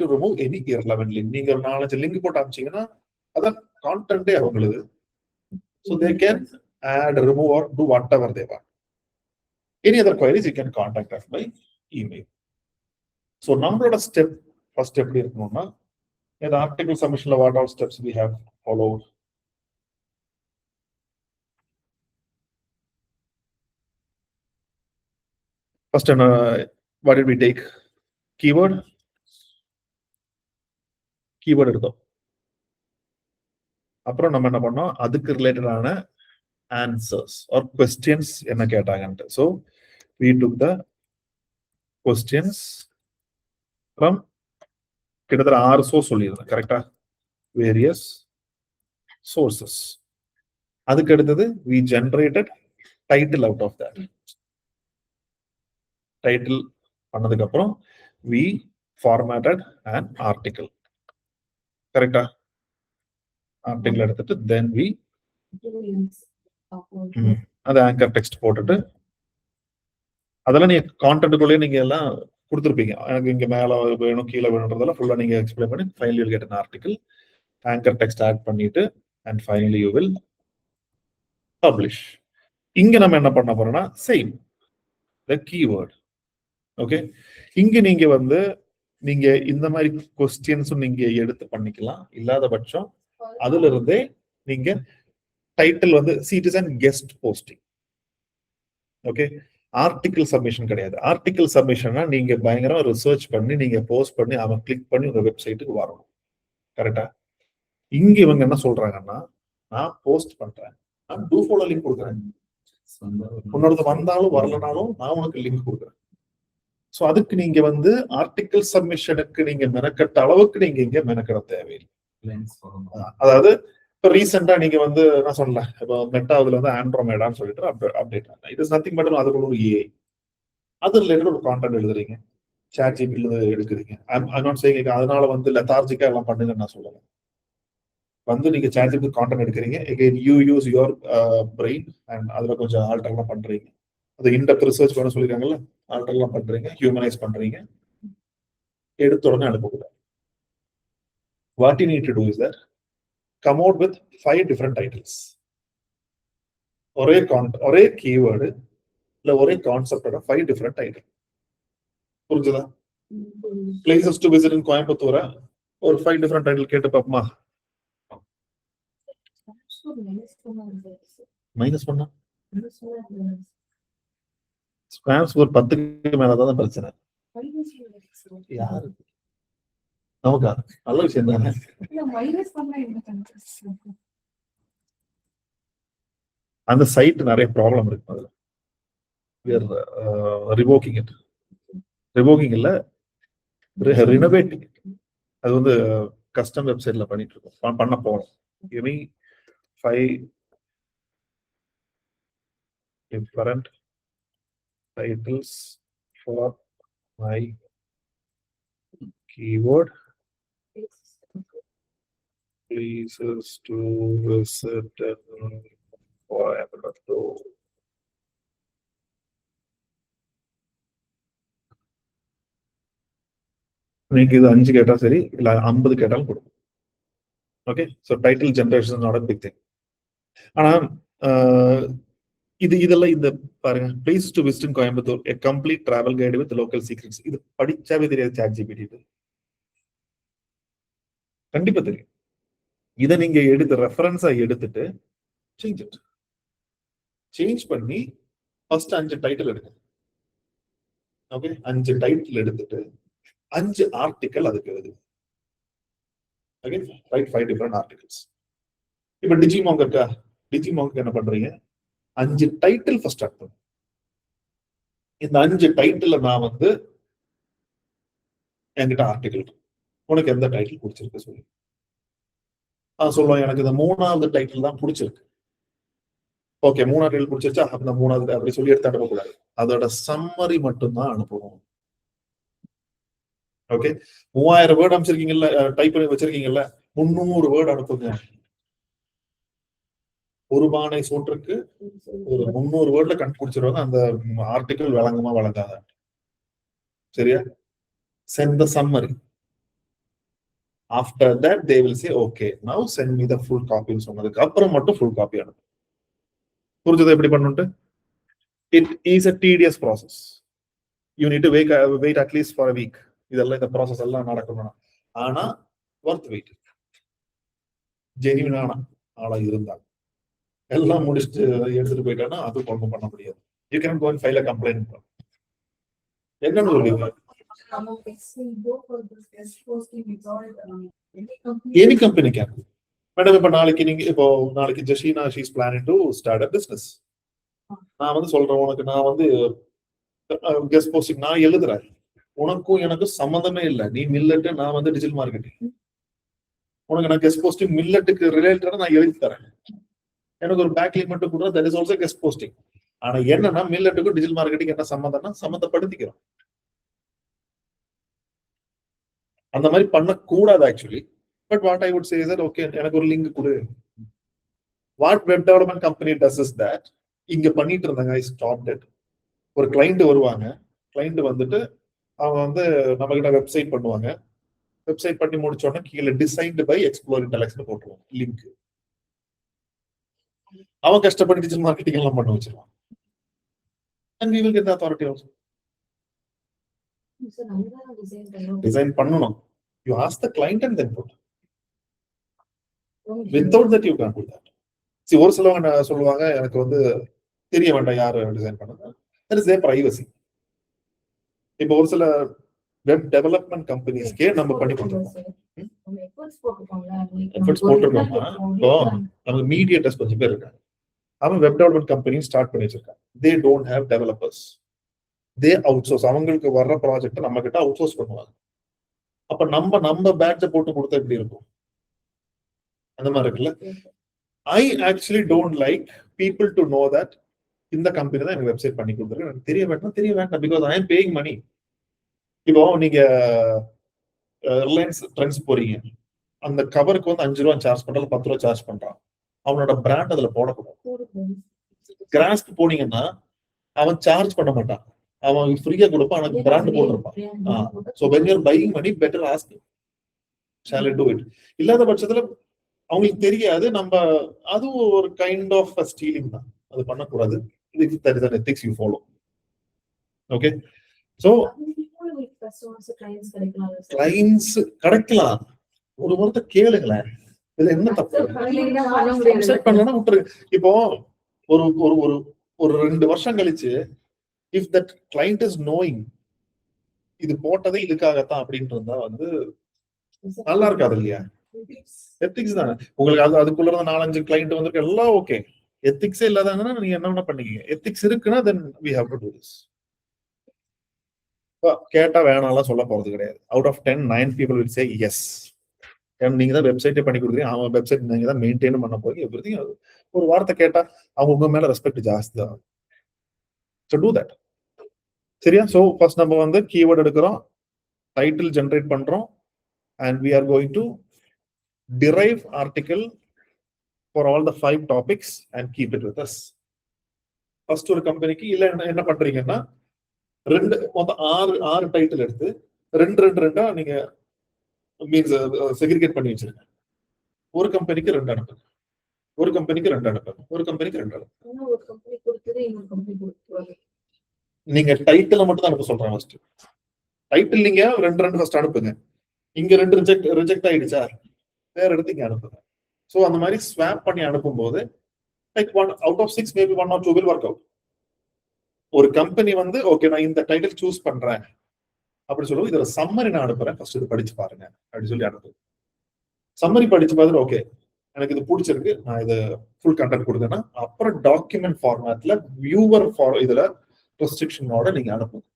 to remove any irrelevant link. நீங்க ஒரு 4-5 link போட்டு அனுப்பிச்சீங்கன்னா அதான் கான்டென்ட்டே அவங்களுக்கு. So they can add, remove or do whatever they want. Any other queries you can contact us by email. So நம்மளோட first step எப்படி இருக்கணும்னா, இந்த article submissionல what all steps we have followed. First, what did we take? Keyword எடுத்தோம். அப்புறம் நம்ம என்ன பண்ணோம், அதுக்கு ரிலேட்டடான ஆன்சர்ஸ் ஆர் questions என்ன கேட்டாங்கன்ட்டு. So we took the questions from கிட்டத்தட்ட 6 சோர்ஸ் சொல்லியிருந்தேன், கரெக்டா? Various sources. அதுக்கு அடுத்தது we generated title out of that. Title பண்ணதுக்கு அப்புறம் we formatted an article. கரெக்டா? ஆர்டிகல் எடுத்துட்டு then we அது ஆங்கர் டெக்ஸ்ட் போட்டுட்டு, அதெல்லாம் நீங்க கான்டென்ட்டுக்குள்ளே நீங்க எல்லாம் கொடுத்துருப்பீங்க. எனக்கு இங்க மேல வேணும் கீழே வேணுன்றதெல்லாம் ஃபுல்லா நீங்க எக்ஸ்பிளைன் பண்ணி finally you will get an article. Anchor text add பண்ணிட்டு and finally you will publish. இங்க நம்ம என்ன பண்ண போறோம்னா சேம் the keyword. ஓகே, இங்க நீங்க வந்து நீங்க இந்த மாதிரி கொஸ்டின்ஸும் நீங்க எடுத்து பண்ணிக்கலாம். இல்லாத பட்சம் அதுல இருந்தே நீங்க டைட்டில் வந்து citizen guest posting. Okay, article submission கிடையாது. ஆர்டிகிள் சப்மிஷன்னா நீங்க பயங்கரமா ரிசர்ச் பண்ணி நீங்க போஸ்ட் பண்ணி அவன் கிளிக் பண்ணி உங்க வெப்சைட்டுக்கு வரணும். கரெக்டா? இங்க இவங்க என்ன சொல்றாங்கன்னா, நான் போஸ்ட் பண்றேன், நான் டூ ஃபாலோ லிங்க் கொடுக்குறேன், உன்னோட வந்தாலும் வரலனாலும் நான் உனக்கு லிங்க் கொடுக்குறேன். ஸோ அதுக்கு நீங்க வந்து ஆர்டிகிள் சப்மிஷனுக்கு நீங்க மெனக்கட்ட அளவுக்கு நீங்க இங்க மெனக்கட தேவையில்லை. அதாவது இப்போ ரீசெண்டா நீங்க வந்து நான் சொன்னல, இப்போ மெட்டாவில் வந்து ஆண்ட்ரோமேடான்னு சொல்லிட்டு அப்டேட் ஆகும். இட் இஸ் நத்திங் பட் அதுக்குள்ள ஒரு ஏஐ, அது ரிலேட்டட் ஒரு கான்டென்ட் எழுதுறீங்க, சாட் ஜிபிடில எடுக்குறீங்க. ஐம் நாட் சேயிங் அதனால வந்து லெத்தார்ஜிக்கா எல்லாம் பண்ணுங்கன்னு நான் சொல்லலை. வந்து நீங்க சாட் ஜிபிடி கான்டென்ட் எடுக்கிறீங்க, again you use your brain and அதுல கொஞ்சம் ஆல்டர்லாம் பண்றீங்க. அது இன்டெப்த் ரிசர்ச் பண்ண சொல்லிருக்காங்கல்ல, ஆல்டர்லாம் பண்றீங்க, ஹியூமனைஸ் பண்றீங்க, எடுத்த உடனே அனுப்பக்கூடாது. What you need to do is that come out with 5 different titles. ஒரே கீவேர்டு இல்ல ஒரே கான்செப்டோட 5 different டைட்டில். புரிஞ்சுதா? பிளேசஸ் டு விசிட் இன் கோயம்புத்தூர ஒரு 5 different டைட்டில் கேட்டு பாப்போமா? மைனஸ் பண்ணா ஸ்பேம் ஸ்கோர் 10க்கு மேலதான் பிரச்சனை. யாரு நமக்கா? நல்ல விஷயம் தானே. அந்த சைட் நிறைய ப்ராப்ளம் இருக்கு. அதுல ரிவோக்கிங் இட், ரிவோக்கிங் இல்ல ரினோவேட்டிங். அது வந்து கஸ்டம் வெப்சைட்ல பண்ணிட்டு இருக்கோம், பண்ண போறோம். Any 5 different titles for my keyword places to visit Coimbatore. நீங்க இது 5 கேட்டா சரி, இல்ல 50 கேட்டாலும் கொடுக்கும். Okay, so title generation not a big thing. ஆனா இதெல்லாம் இந்த பாருங்க, place to visit in Coimbatore, a complete travel guide with local secrets. இது படிச்சாவே தெரியாது ChatGPT. கண்டிப்பா தெரியும். இதை நீங்க எடுத்து ரெஃபரன்ஸா எடுத்துட்டு சேஞ்ச் பண்ணி ஃபர்ஸ்ட் 5 டைட்டில் எடுங்க. ஓகே, 5 டைட்டில் எடுத்துட்டு 5 ஆர்டிக்கல் அதுக்கு எழுது. Okay, right 5 different articles. இப்ப டிஜிமாங் இருக்கா, டிஜிமாங்க்கு என்ன பண்றீங்க, 5 டைட்டில் ஃபர்ஸ்ட் ஸ்டார்ட் பண்ணுங்க. இந்த 5 டைட்டில் நான் வந்து என்கிட்ட ஆர்டிகல், உனக்கு எந்த டைட்டில் பிடிச்சிருக்கு சொல்லி சொல்லுவோம். எனக்கு இந்த 3வது டைட்டில் தான் பிடிச்சிருக்கு. ஓகே, 3வது டைட்டில் பிடிச்சிருச்சா, அந்த 3வது அப்படி சொல்லி எடுத்து அனுப்பக்கூடாது. அதோட சம்மரி மட்டும்தான் அனுப்புவோம். ஓகே, 3000 வேர்டு அனுப்பிச்சிருக்கீங்கல்ல, டைப் பண்ணி வச்சிருக்கீங்கல்ல, 300 வேர்டு அனுப்புங்க. ஒரு பானை சோற்றுக்கு ஒரு 300 வேர்ட்ல கண்டுபிடிச்சிருவாங்க அந்த ஆர்டிகல் வழங்குமா வழங்காத. சரியா? send the summary. After that they will say okay, now send me the full copy. சொன்னதுக்கு அப்புறம் மட்டும் full copy அனுப்பு. புரிஞ்சது எப்படி பண்ணனும்ட்டு? It is a tedious process. You need to wait at least for a week. இதெல்லாம் இந்த process எல்லாம் நடக்கணும். ஆனா worth wait. ஜெனியூனான ஆளா இருந்தா எல்லாம் முடிச்சுட்டு எடுத்துட்டு போயிட்டானா அது ஒன்றும் பண்ண முடியாது. You can go and file a complaint. என்னன்னு சொல்லுவீங்க? Any company can. மேடம், இப்ப நாளைக்கு நீங்க நாளைக்கு ஜஷீனா she is planning to start a business. நான் வந்து சொல்றேன் உனக்கு, நான் வந்து கெஸ்ட் போஸ்டிங் நான் எழுதுறேன், உனக்கும் எனக்கு சம்மந்தமே இல்லை. நீ மில்லட், நான் வந்து டிஜிட்டல் மார்க்கெட்டிங். உனக்கு நான் கெஸ்ட் போஸ்டிங் மில்லட்டுக்கு ரிலேட்டடா நான் எழுதி தரேன். எனக்கு ஒரு பேக்லிங்க் மட்டும் கூட, that is also guest posting. ஆனா என்னன்னா மில்லட்டுக்கும் டிஜிட்டல் மார்க்கெட்டிங் என்ன சம்மந்தம்னா சம்மந்தப்படுத்திக்கிறோம். அந்த மாதிரி பண்ணக்கூடாது actually. But what I would say is that okay, எனக்கு ஒரு லிங்க் கொடு. What web development company does is that, இங்க பண்ணிட்டு இருந்தாங்க, ஐ ஸ்டாப்ட் இட். ஒரு கிளைண்ட் வருவாங்க, கிளைண்ட் வந்துட்டு அவங்க வந்து நம்ம கிட்ட வெப்சைட் பண்ணுவாங்க. வெப்சைட் பண்ணி முடிச்ச உடனே கீழே டிசைன்டு பை எக்ஸ்ப்ளோர் இன்டெலெக்ட்னு போட்டுருவாங்க லிங்க். அவன் கஷ்டப்பட்டு டிஜிட்டல் மார்க்கெட்டிங் எல்லாம் பண்ண வச்சிருவான். And we will get the authority also. Design பண்ணணும். You ask the client and then put. Without that you can't do that. See, ஒரு சிலவங்க சொல்லுவாங்க எனக்கு வந்து தெரிய வேண்டாம் யாரு டிசைன் பண்ணது. That is their privacy. இப்போ ஒரு சில வெப் டெவலப்மெண்ட் கம்பெனிஸ்க்கே நம்ம பண்ணி கொடுத்துருக்கோம். எஃபர்ட்ஸ் போட்டிருக்கோம்னா இப்போ நமக்கு மீடியேட்டர்ஸ் கொஞ்சம் பேர் இருக்காங்க. அவன் வெப் டெவலப்மெண்ட் கம்பெனி ஸ்டார்ட் பண்ணி வச்சிருக்காங்க. They don't have developers. They outsource. அவங்களுக்கு வர்ற ப்ராஜெக்ட் நம்ம கிட்ட அவுட்சோர்ஸ் பண்ணுவாங்க. அப்ப நம்ம பேட்ஜை போட்டு கொடுத்தா எப்படி இருக்கும்? அந்த மாதிரி இருக்குல்ல. I actually don't like people to know that இந்த கம்பெனி தான் எனக்கு வெப்சைட் பண்ணி கொடுத்துருக்கு. எனக்கு தெரிய வேண்டாம் because I am paying money. இப்போ நீங்க ரிலையன்ஸ் ட்ரெண்ட்ஸ் போறீங்க, அந்த கவருக்கு வந்து 5 ரூபா சார்ஜ் பண்றாங்க, 10 ரூபா சார்ஜ் பண்றான். அவனோட பிராண்ட் அதுல போடக்கூடாது. கிராஸ்க்கு போனீங்கன்னா அவன் சார்ஜ் பண்ண மாட்டான், அவன் ஃப்ரீயா கொடுப்பான், அவனுக்கு பிராண்ட் போட்டிருப்பான். So when you are buying money, better ask him, shall I do it? இல்லாத பட்சத்துல அவங்களுக்கு தெரியாது. நம்ம அது ஒரு கைண்ட் ஆஃப் ஸ்டீலிங் தான், அது பண்ணக்கூடாது. That is an ethics you follow. Okay, so clients கிடைக்கலாம். ஒரு வார்த்தை கேளுங்களேன், இதுல என்ன தப்பு? அக்செப்ட் பண்ணலன்னா விட்டுருங்க. இப்போ ஒரு ஒரு ஒரு ஒரு 2 வருஷம் கழிச்சு if that client is knowing இது போட்டதே இதுக்காகத்தான் அப்படின்ட்டு இருந்தா வந்து நல்லா இருக்காது இல்லையா? எத்திக்ஸ் தானே உங்களுக்கு. அதுக்குள்ள 4-5 கிளைண்ட் வந்து எல்லாம் ஓகே. எத்திக்ஸே இல்லாதாங்கன்னா நீங்க என்ன வேணா பண்ணிக்கீங்க. எத்திக்ஸ் இருக்குன்னா then we have to do this. கேட்டா வேணாம்லாம் சொல்ல போறது கிடையாது. Out of 10 9 people will say yes. நீங்க தான் வெப்சைட்டே பண்ணி கொடுக்குறீங்க, அவன் வெப்சைட் நீங்க தான் மெயின்டைன் பண்ண போய் எவ்ரிதிங். ஒரு வார்த்தை கேட்டா அவங்க உங்க மேல ரெஸ்பெக்ட் ஜாஸ்தி தான். So do that. சரியா? ஸோ ஃபர்ஸ்ட் நம்ம வந்து கீவேர்ட் எடுக்கிறோம், டைட்டில் ஜென்ரேட் பண்றோம், and we are going to derive article for all the 5 topics and keep it with us. First ஒரு கம்பெனிக்கு இல்ல என்ன பண்றீங்கன்னா மொத்தம் 6 டைட்டில் எடுத்து 2 நீங்க மீன்ஸ் செக்ரிகேட் பண்ணி வச்சிருங்க. ஒரு கம்பெனிக்கு 2 அனுப்புங்க, ஒரு கம்பெனிக்கு 2 அனுப்புங்க, ஒரு கம்பெனிக்கு 2 அனுப்புங்க. நீங்க டைட்டில் மட்டும் தான் அனுப்ப சொல்றேன். ஃபர்ஸ்ட் டைட்டில் நீங்க 2 ஃபர்ஸ்ட் அனுப்புங்க. இங்க 2 ரிஜெக்ட் ஆயிடுச்சா, வேற இடத்துக்கு அனுப்புங்க. சோ அந்த மாதிரி ஸ்வாப் பண்ணி அனுப்பும் போது like 1 out of 6 maybe 1 or 2 will work out. ஒரு கம்பெனி வந்து ஓகே நான் இந்த டைட்டில் சூஸ் பண்றேன் அப்படி சொல்லுவோம். இதுல சம்மரி நான் அனுப்புறேன், ஃபர்ஸ்ட் இது படிச்சு பாருங்க அப்படி சொல்லி அனுப்புறேன். சம்மரி படிச்சு பார்த்துட்டு ஓகே எனக்கு இது பிடிச்சிருக்கு, நான் இது ஃபுல் கண்டென்ட் கொடுத்தேன்னா அப்புறம் டாக்குமெண்ட் ஃபார்மேட்ல வியூவர் இதுல ரெஸ்ட்ரிக்ஷனோட நீங்க அனுப்புங்க.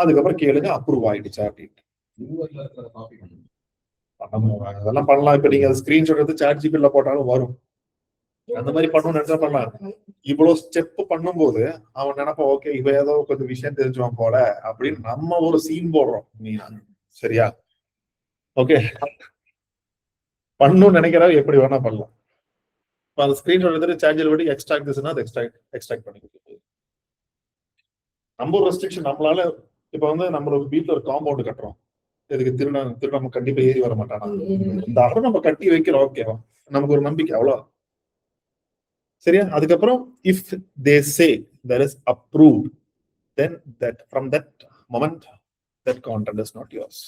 அதுக்கப்புறம் கேளுங்க அப்ரூவ் ஆயிடுச்சா அப்படின்னு. அதெல்லாம் பண்ணலாம். இப்ப நீங்க ஸ்கிரீன்ஷாட் எடுத்து ChatGPT போட்டாலும் வரும். அந்த மாதிரி பண்ணணும்னு நினைச்சா பண்ணலாம். இவ்வளவு ஸ்டெப் பண்ணும்போது அவன் நினைப்பா ஓகே இவ ஏதோ கொஞ்சம் விஷயம் தெரிஞ்சுவான் போல அப்படின்னு நம்ம ஒரு சீன் போடுறோம். நீ சரியா? ஓகே பண்ணணும்னு நினைக்கிறவங்க எப்படி வேணா பண்ணலாம். அந்த ஸ்கிரீன்ஷாட் எடுத்து ChatGPT எக்ஸ்ட்ராக்ட் திஸ்னா அது எக்ஸ்ட்ராக்ட் பண்ணி கொடுக்குது. நம்ம ஒரு ரெஸ்ட்ரிக்ஷன் நம்மளால இப்ப வந்து நம்ம வீட்டுல ஒரு காம்பவுண்ட் கட்டுறோம். இதுக்கு திரும்ப கண்டிப்பா ஏறி வர மாட்டானா, இந்த அறம் நம்ம கட்டி வைக்கிறோம். ஓகேவா? நமக்கு ஒரு நம்பிக்கை அவ்வளவு. சரியா? அதுக்கப்புறம் if they say there is approved, then that from that moment that content is not yours.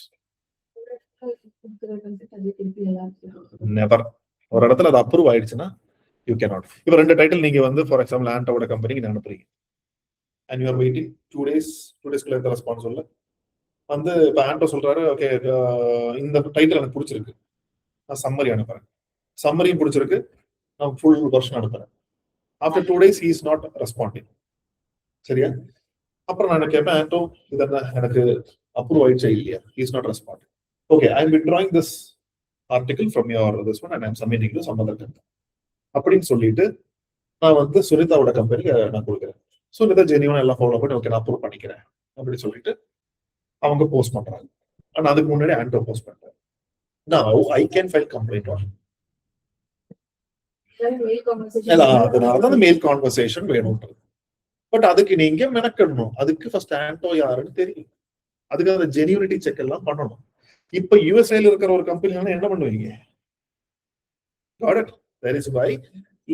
Never. ஒரு இடத்துல அது அப்ரூவ் ஆயிடுச்சுன்னா you cannot. இப்ப 2 டைட்டில் நீங்க வந்து ஃபார் எக்ஸாம்பிள் ஆண்டோட கம்பெனிக்கு அனுப்புறீங்க and you are waiting 2 days குள்ள இந்த ரெஸ்பான்ஸ் இல்ல வந்து இப்ப ஆண்டோ சொல்றாரு ஓகே இந்த டைட்டில் எனக்கு பிடிச்சிருக்கு, நான் சம்மரி அனுப்புறேன். சம்மரியும் பிடிச்சிருக்கு, நான் ஃபுல் வெர்ஷன் அனுப்புறேன். After 2 days he is not responding. சரியா? அப்புறம் நான் கேட்பேன் ஆண்டோ இதென்ன எனக்கு அப்ரூவ் ஆயிடுச்சா இல்லையா? he is not responding. Okay, I am withdrawing this article from your this one and I am submitting to some other company. அப்படின்னு சொல்லிட்டு நான் வந்து சுனிதாவோட கம்பெனிக்கு நான் கொடுக்குறேன். சுனிதா ஜெனியூனா எல்லாம் ஃபாலோ பண்ணி ஓகே நான் அப்ரூவ் பண்ணிக்கிறேன் அப்படின்னு சொல்லிட்டு அவங்க போஸ்ட் பண்றாங்க. ஆனா அதுக்கு முன்னாடி ஆண்டோ போஸ்ட் பண்றாங்க. Now I can file complaint on. அதனாலதான் மெயில் கான்வர்சேஷன் வேணும்ன்றது. பட் அதுக்கு நீங்க மெனக்கணும். அதுக்கு ஃபர்ஸ்ட் ஆண்டோ யாருன்னு தெரியும். அதுக்கு அந்த ஜெனியூனிட்டி செக் எல்லாம் பண்ணணும். இப்ப யூஎஸ்ஏல இருக்கிற ஒரு கம்பெனினா என்ன பண்ணுவீங்க? Got it? That is why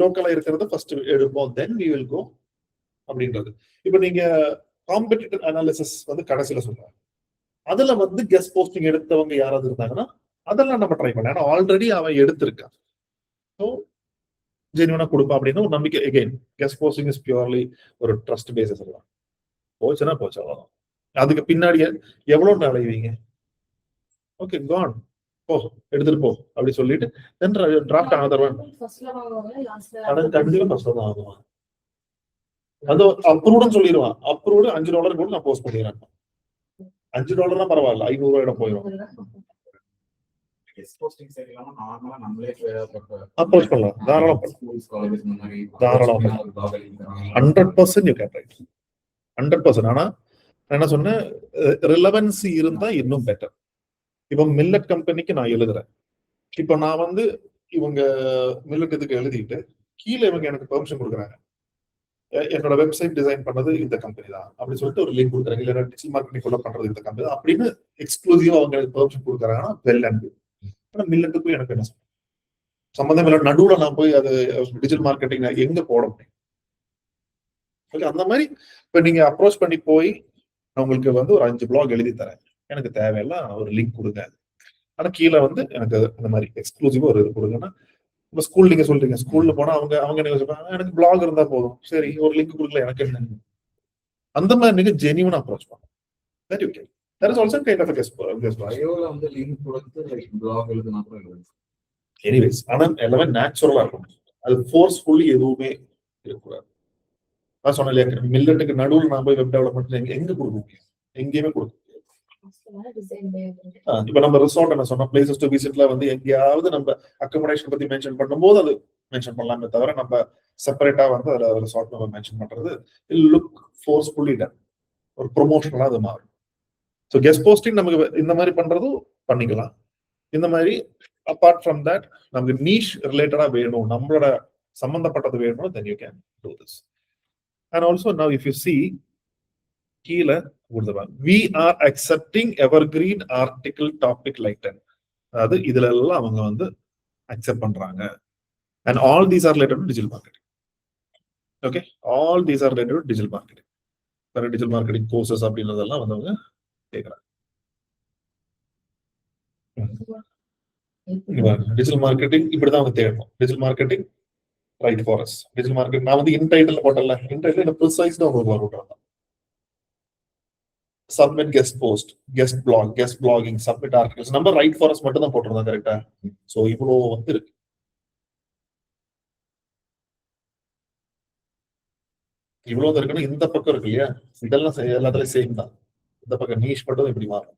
லோக்கலா இருக்கிறத ஃபர்ஸ்ட் எடுப்போம், then we will go அப்படின்றது. இப்ப நீங்க காம்படிட்டிவ் அனாலிசிஸ் வந்து கடைசியில சொல்றாங்க. அதுல வந்து கெஸ்ட் போஸ்டிங் எடுத்தவங்க யாராவது இருந்தாங்கன்னா அதெல்லாம் நம்ம ட்ரை பண்ணலாம். ஏன்னா ஆல்ரெடி அவன் எடுத்திருக்கான். ஸோ ஜென்யூனா கொடுப்பா அப்படின்னு ஒரு நம்பிக்கை. Again guest posting is purely ஒரு ட்ரஸ்ட் பேசிஸ் எல்லாம் போச்சுன்னா போச்சு அவ்வளவுதான். அதுக்கு பின்னாடி எவ்வளவு நாள் அலைவீங்க? ஓகே கான் போ எடுத்துட்டு போ அப்படி சொல்லிட்டு தென் டிராஃப்ட் ஆனதர் ஒன் கண்டிப்பா ஃபர்ஸ்ட்ல தான் ஆகுவான். அது அப்ரூவ்னு சொல்லிடுவான். அப்ரூவ்டு $5 கூட நான் போஸ்ட் பண்ணிடுறேன். $5 பரவாயில்ல, $500 போயிடும். அப்ரோச் பண்ணலாம் தாராளம். 100% you can write 100%. ஆனா என்ன சொன்ன ரிலவன்சி இருந்தா இன்னும் பெட்டர். இப்ப மில்லட் கம்பெனிக்கு நான் எழுதுறேன். இப்ப நான் வந்து இவங்க மில்லட் இதுக்கு எழுதிட்டு கீழே இவங்க எனக்கு பெர்மிஷன் கொடுக்குறாங்க, என்னோட வெப்சைட் டிசைன் பண்ணது இந்த கம்பெனி தான் அப்படி சொல்லிட்டு ஒரு லிங்க் கொடுக்குறாங்க, இல்ல டிஜிட்டல் மார்க்கெட்டிங் கொள்ள பண்றது இந்த கம்பெனி தான் அப்படின்னு எக்ஸ்க்ளூசிவா அவங்க எனக்கு பெர்மிஷன் கொடுக்குறாங்கன்னா வெல் அண்ட் குட். ஆனா மில்லட்டுக்கும் எனக்கு என்ன சம்பந்தம் இல்லை. நடுவுல நான் போய் அது டிஜிட்டல் மார்க்கெட்டிங் எங்க போட முடியும்? ஓகே, அந்த மாதிரி இப்ப நீங்க அப்ரோச் பண்ணி போய் நான் உங்களுக்கு வந்து ஒரு 5 blog எழுதி தரேன், எனக்கு தேவையில்ல ஒரு லிங்க் கொடுங்க, ஆனா கீழே வந்து எனக்கு இந்த மாதிரி எக்ஸ்க்ளூசிவா ஒரு இது கொடுங்கன்னா, இப்ப ஸ்கூல் நீங்க சொல்றீங்க, ஸ்கூல்ல போனா அவங்க என்ன யோசிப்பாங்க, எனக்கு பிளாக் இருந்தா போதும், சரி ஒரு லிங்க் கொடுக்கல எனக்கு என்ன, அந்த மாதிரி நீங்க ஜெனியூன் அப்ரோச் பண்ணுங்க. That you can. That is also kind of a guess blog. பயோல வந்து லிங்க் கொடுத்து லைக் பிளாக் எழுதுனா கூட எழுதும். எனிவேஸ், ஆனா எல்லாமே நேச்சுரலா இருக்கும். அது ஃபோர்ஸ்ஃபுல்லி எதுவுமே இருக்கக்கூடாது. நான் சொன்னேன் இல்லையா, மில்லட்டுக்கு நடுவில் நான் போய் வெப் டெவலப்மெண்ட் எங்க கொடுக்க முடியும், எங்கேயுமே கொடுக்க முடியாது. இப்ப நம்ம ரிசார்ட் என்ன சொன்ன பிளேசஸ் டு விசிட்ல வந்து எங்கேயாவது நம்ம அக்கமடேஷன் பத்தி மென்ஷன் பண்ணும்போது அது மென்ஷன் பண்ணலாமே தவிர நம்ம செப்பரேட்டா வந்து அதுல ரிசார்ட் நம்ம மென்ஷன் பண்றது லுக் ஃபோர்ஸ்ஃபுல்லி டன், ஒரு ப்ரொமோஷனலா அது மாறும். ஸோ கெஸ்ட் போஸ்டிங் நமக்கு இந்த மாதிரி பண்றதும் பண்ணிக்கலாம். இந்த மாதிரி அப்பார்ட் ஃப்ரம் தட் நமக்கு நீஷ் ரிலேட்டடா வேணும், நம்மளோட சம்பந்தப்பட்டது வேணும், then you can do this. And also now if you see கீழே we are accepting evergreen article topic like that. அதாவது இதுல எல்லாம் அவங்க வந்து அக்செப்ட் பண்றாங்க. And all these are related to digital marketing. Okay, all these are related to digital marketing. Digital marketing courses அப்படின்றதெல்லாம் வந்து அவங்க கேட்கறாங்க. டிஜிட்டல் மார்க்கெட்டிங் இப்படிதான் அவங்க தேடணும். Digital marketing write for us. Digital marketing நான் வந்து இன்டைட்டில் போட்டல, இன்டைட்டில் ப்ரிசைஸ்டா உங்களுக்கு வரும். Submit guest post, guest blog, guest blogging, submit articles, நம்ம ரைட் ஃபார் அஸ் மட்டும் தான் போட்டிருந்தோம் கரெக்டா. சோ இவ்வளோ வந்து இருக்கு. இவ்வளவு இருக்குன்னா இந்த பக்கம் இருக்கு இல்லையா, இதெல்லாம் எல்லாத்துலயும் சேம் தான். இந்த பக்கம் நீஷ் மட்டும் இப்படி மாறும்.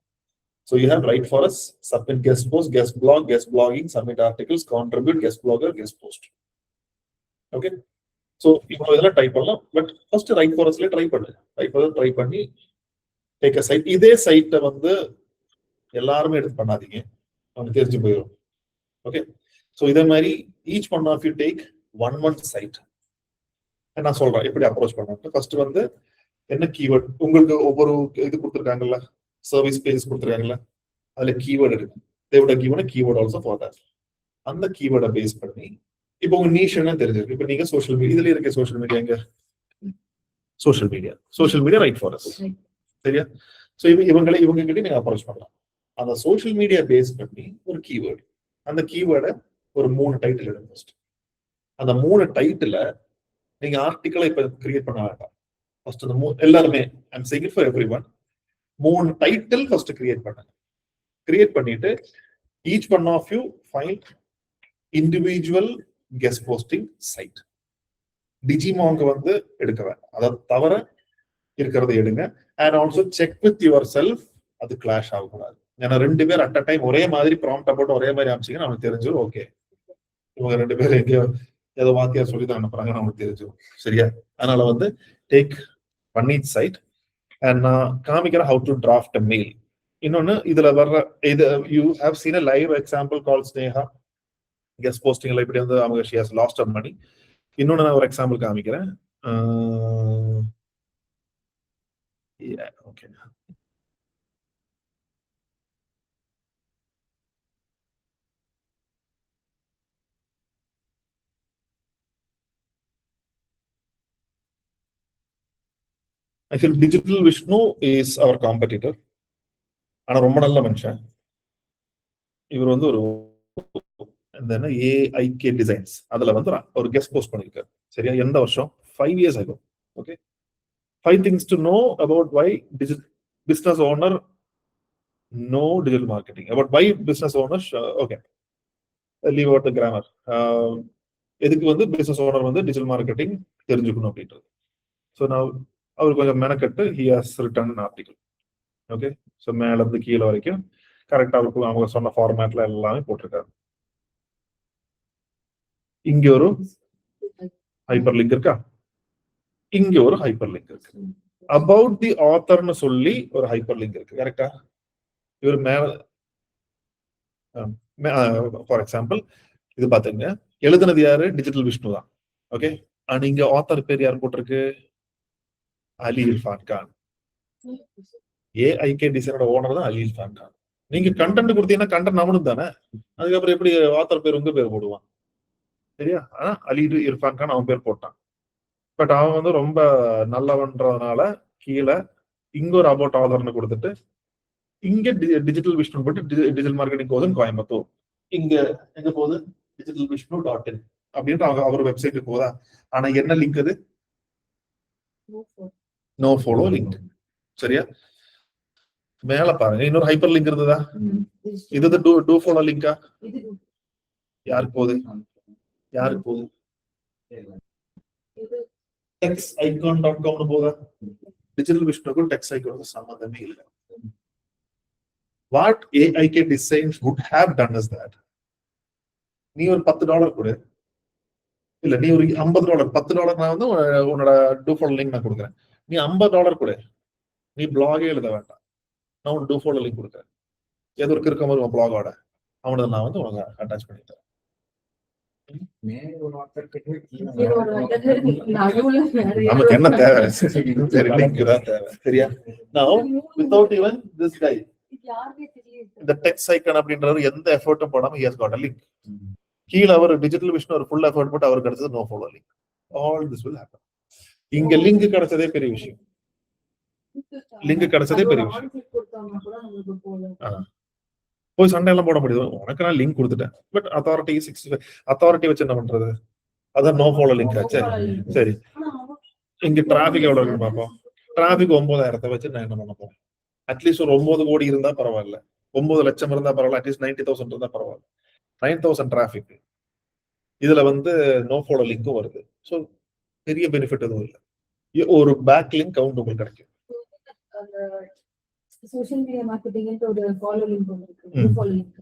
So you have write for us, submit guest post, guest blog, guest blogging, submit articles, contribute, guest blogger, guest post. Okay. So இவ்வளவு இதெல்லாம் டைப் பண்ணலாம். பட் ஃபர்ஸ்ட் ரைட் ஃபார் அஸ்ல ட்ரை பண்ணு. ட்ரை பண்ணி டேக் அ சைட். இதே சைட்டை வந்து எல்லாருமே எடுத்து பண்ணாதீங்க, அவனுக்கு தெரிஞ்சு போயிடும். ஓகே. ஸோ இதே மாதிரி each one of you take one site. நான் சொல்றேன் எப்படி அப்ரோச் பண்ண. ஃபர்ஸ்ட் வந்து என்ன கீவேர்ட் உங்களுக்கு ஒவ்வொரு இது கொடுத்துருக்காங்கல்ல, சர்வீஸ் பேஜ் கொடுத்துருக்காங்கல்ல, அதுல கீவேர்டு இருக்கு. தேவையான கீவேர்டு ஆல்சோ ஃபார் தட். அந்த கீவேர்டை பேஸ் பண்ணி இப்போ உங்க நீஷ் என்ன தெரிஞ்சிருக்கு. இப்போ நீங்க சோஷியல் மீடியா, இதுல இருக்க சோஷியல் மீடியா எங்க, social media right for as. சரியா. ஸோ இவங்க கிட்ட நீங்க அப்ரோச் பண்ணலாம். அந்த சோஷியல் மீடியா பேஸ் பண்ணி ஒரு கீவேர்டு, அந்த கீவேர்டை ஒரு 3 டைட்டில் எடுங்க. ஃபர்ஸ்ட் அந்த 3 டைட்டில நீங்க ஆர்டிக்கலை இப்ப கிரியேட் பண்ண வேண்டாம். ஃபர்ஸ்ட் அந்த எல்லாருமே I'm saying it for everyone, 3 title first create பண்ணுங்க. கிரியேட் பண்ணிட்டு each one of you find individual guest posting site. டிஜிமாங்க வந்து எடுக்க வேண்டாம், அதை தவிர இருக்கிறத எடுங்க. And also check with yourself, அது கிளாஷ் ஆகக்கூடாது. ஏன்னா 2 பேர் அட் அ டைம் ஒரே மாதிரி ப்ராம்ப்ட் போட்டு ஒரே மாதிரி அமைச்சிங்கன்னா நமக்கு தெரிஞ்சிடும். ஓகே, இவங்க 2 பேரும் எங்கேயோ ஏதோ வாத்தியார் சொல்லி தான் அனுப்புறாங்க, நமக்கு தெரிஞ்சிடும். சரியா. அதனால வந்து take one each site. And நான் காமிக்கிறேன் how to draft a mail. இன்னொன்னு இதுல வர்ற இது you have seen a live example call Sneha guest போஸ்டிங்ல இப்படி வந்து அவங்க she has lost a money. இன்னொன்னு நான் ஒரு எக்ஸாம்பிள் காமிக்கிறேன். Okay. I feel Digital Vishnu is our competitor. ஆனா ரொம்ப நல்ல மனுஷன். இவர் வந்து ஒரு AIK டிசைன்ஸ் அதுல வந்து ஒரு கெஸ்ட் போஸ்ட் பண்ணிருக்காரு. சரியா. எந்த வருஷம்? 5 years ago. Okay. 5 things to know about why business owner know digital marketing. About why business owners, okay, leave out the grammar. எதுக்கு வந்து business owner வந்து digital marketing தெரிஞ்சுக்கணும் அப்படின்றது. ஸோ நான் அவர் கொஞ்சம் மெனக்கட்டு he has written an article. Okay. So மேல இருந்து கீழே வரைக்கும் கரெக்டா அவங்க சொன்ன ஃபார்மேட்ல எல்லாமே போட்டிருக்காரு. இங்க ஒரு ஹைப்பர் லிங்க் இருக்கா, இங்க ஒரு ஹைப்பர் லிங்க் இருக்கு. அபவுட் தி ஆத்தர்னு சொல்லி ஒரு ஹைப்பர் லிங்க் இருக்கு. கரெக்டா. இவர் மேல ஃபார் எக்ஸாம்பிள் இது பாத்துங்க, எழுதுனது யாரு? டிஜிட்டல் விஷ்ணு தான். ஓகே. அண்ட் இங்க ஆத்தர் பேர் யார் போட்டிருக்கு? அலி இர்ஃபான் கான். AIK டிசைனோட ஓனர் தான் அலி இர்ஃபான் கான். நீங்க கண்டென்ட் கொடுத்தீங்கன்னா கண்டென்ட் அவனும் தானே, அதுக்கப்புறம் எப்படி ஆத்தர் பேர் உங்க பேர் போடுவான்? சரியா. ஆனா அலி இர்ஃபான் கான் அவன் பேர் போட்டான். பட் அவன் வந்து ரொம்ப நல்லவன்றதுனால கீழே இங்க ஒரு அபவுட் ஆதர்னு கொடுத்துட்டு இங்க டிஜிட்டல் விஷ்ணு போட்டு டிஜிட்டல் மார்க்கெட்டிங் கோர்ஸ் கோயம்புத்தூர். இங்க எங்க போகுது digital vishnu.in அப்படின்ற அவர் வெப்சைட்டுக்கு போதா. ஆனா என்ன லிங்க் அது? No follow link. சரியா? மேல பாருங்க இன்னொரு ஹைப்பர் லிங்க் இருந்ததா? இது டூ ஃபாலோ லிங்கா? யாருக்கு போகுது? யாருக்கு போகுது? texicon.com போதா? டிஜிட்டல் விஷ்ணுக்கும் texicon சம்பந்தமே இல்லை. What AIK Designs would have done is that நீ ஒரு $10 கொடு, இல்ல நீ ஒரு $50 $10 நான் வந்து உன்னோட டூ ஃபாலோ லிங்க் நான் கொடுக்குறேன். நீ $50 கொடு, நீ பிளாகே எழுத வேண்டாம், நான் உன் டூ ஃபாலோ லிங்க் கொடுக்குறேன். ஏதோ ஒரு இருக்க மாதிரி உன் பிளாகோட அவனை நான் வந்து உனக்கு அட்டாச் பண்ணிட்டேன். நமக்கு என்ன தேவை? சரி, லிங்க் தான் தேவை. சரியா? Now without even this guy, இந்த texicon அப்படின்றது எந்த எஃபர்ட்டும் போடாம he has got a link. கீழ அவர் டிஜிட்டல் விஷ்ணு ஒரு ஃபுல் எஃபர்ட் போட்டு அவருக்கு கிடைச்சது no follow link. All this will happen. இங்க லிங்க் கிடைச்சதே பெரிய விஷயம். லிங்க் கிடைச்சதே பெரிய விஷயம். போய் சண்டை எல்லாம் போட முடியாது. உனக்கு நான் லிங்க் கொடுத்துட்டேன். பட் அத்தாரிட்டி 65 அத்தாரிட்டி வச்சு என்ன பண்றது? அதான் நோ ஃபாலோ லிங்க் ஆச்சு. சரி, இங்க டிராபிக் எவ்வளவு இருக்கு பாப்போம். டிராபிக் 9,000 வச்சு நான் என்ன பண்ண போறேன்? அட்லீஸ்ட் ஒரு 9 கோடி இருந்தா பரவாயில்ல, 9 லட்சம் இருந்தா பரவாயில்ல, அட்லீஸ்ட் 90,000 இருந்தா பரவாயில்ல. 9,000 டிராபிக், இதுல வந்து நோ ஃபாலோ லிங்க்கும் வருது. ஸோ பெரிய பெனிஃபிட் எதுவும் இல்லை. ஒரு பேக் லிங்க் கவுண்ட் உங்களுக்கு கிடைக்கும். சோஷியல் மீடியா மார்க்கெட்டிங்ன்ற ஒரு ஃபாலோ லிங்க் இருக்கு, ஃபாலோ லிங்க்.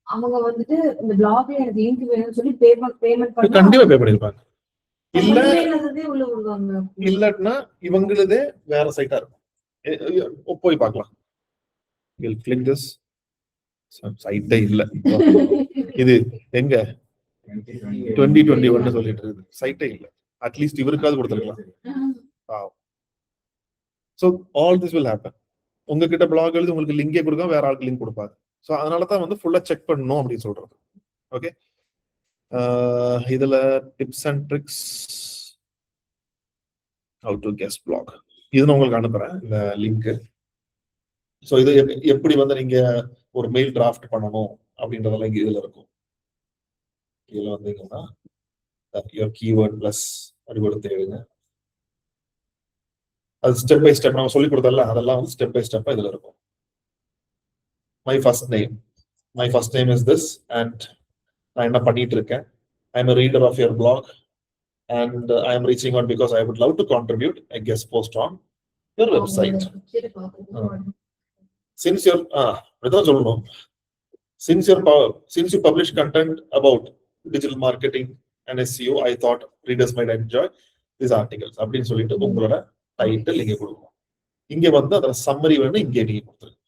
அவங்க வந்துட்டு இந்த பிளாக்ல எனக்கு லிங்க் வேணும்னு சொல்லி பேமெண்ட் பண்ணி கண்டிப்பா பே பண்ணிருப்பாங்க. இல்ல உள்ள விடுவாங்க. இல்லன்னா இவங்களதே வேற சைட்டா இருக்கும். போய் பார்க்கலாம். கிளிக் திஸ் சைட்டே இல்ல. இது எங்க 2021 சொல்லிட்டு இருக்கு. சைட்டே இல்ல. அட்லீஸ்ட் இவருக்காவது கொடுத்துருக்கலாம். So all this will happen. உங்ககிட்ட பிளாக் எழுதி உங்களுக்கு லிங்கே கொடுக்க வேற ஆளுக்கு லிங்க் கொடுப்பாரு. ஸோ அதனாலதான் வந்து ஃபுல்லா செக் பண்ணணும் அப்படின்னு சொல்றது. ஓகே, இதுல tips and tricks how to guest blog இது நான் உங்களுக்கு அனுப்புறேன் இந்த லிங்க். ஸோ இது எப்படி வந்து நீங்க ஒரு மெயில் டிராஃப்ட் பண்ணணும் அப்படின்றதெல்லாம் இங்க இதுல இருக்கும். இதுல வந்தீங்கன்னா கீவேர்ட் பிளஸ் அப்படி கொடுத்து எழுதுங்க. அது ஸ்டெப் பை ஸ்டெப் நம்ம சொல்லி கொடுத்தல, அதெல்லாம் வந்து ஸ்டெப் பை ஸ்டெப்பா இதுல இருக்கும். My first name is this and நான் என்ன பண்ணிட்டு இருக்கேன். I am a reader of your blog and I am reaching out because I would love to contribute a guest post on your website. Since you publish content about digital marketing and SEO, I thought readers might enjoy these articles அப்படின்னு சொல்லிட்டு உங்களோட title இங்க கொடுக்கும். இங்க வந்து அதோட summary வேணும், இங்கே நீங்க கொடுத்துருங்க.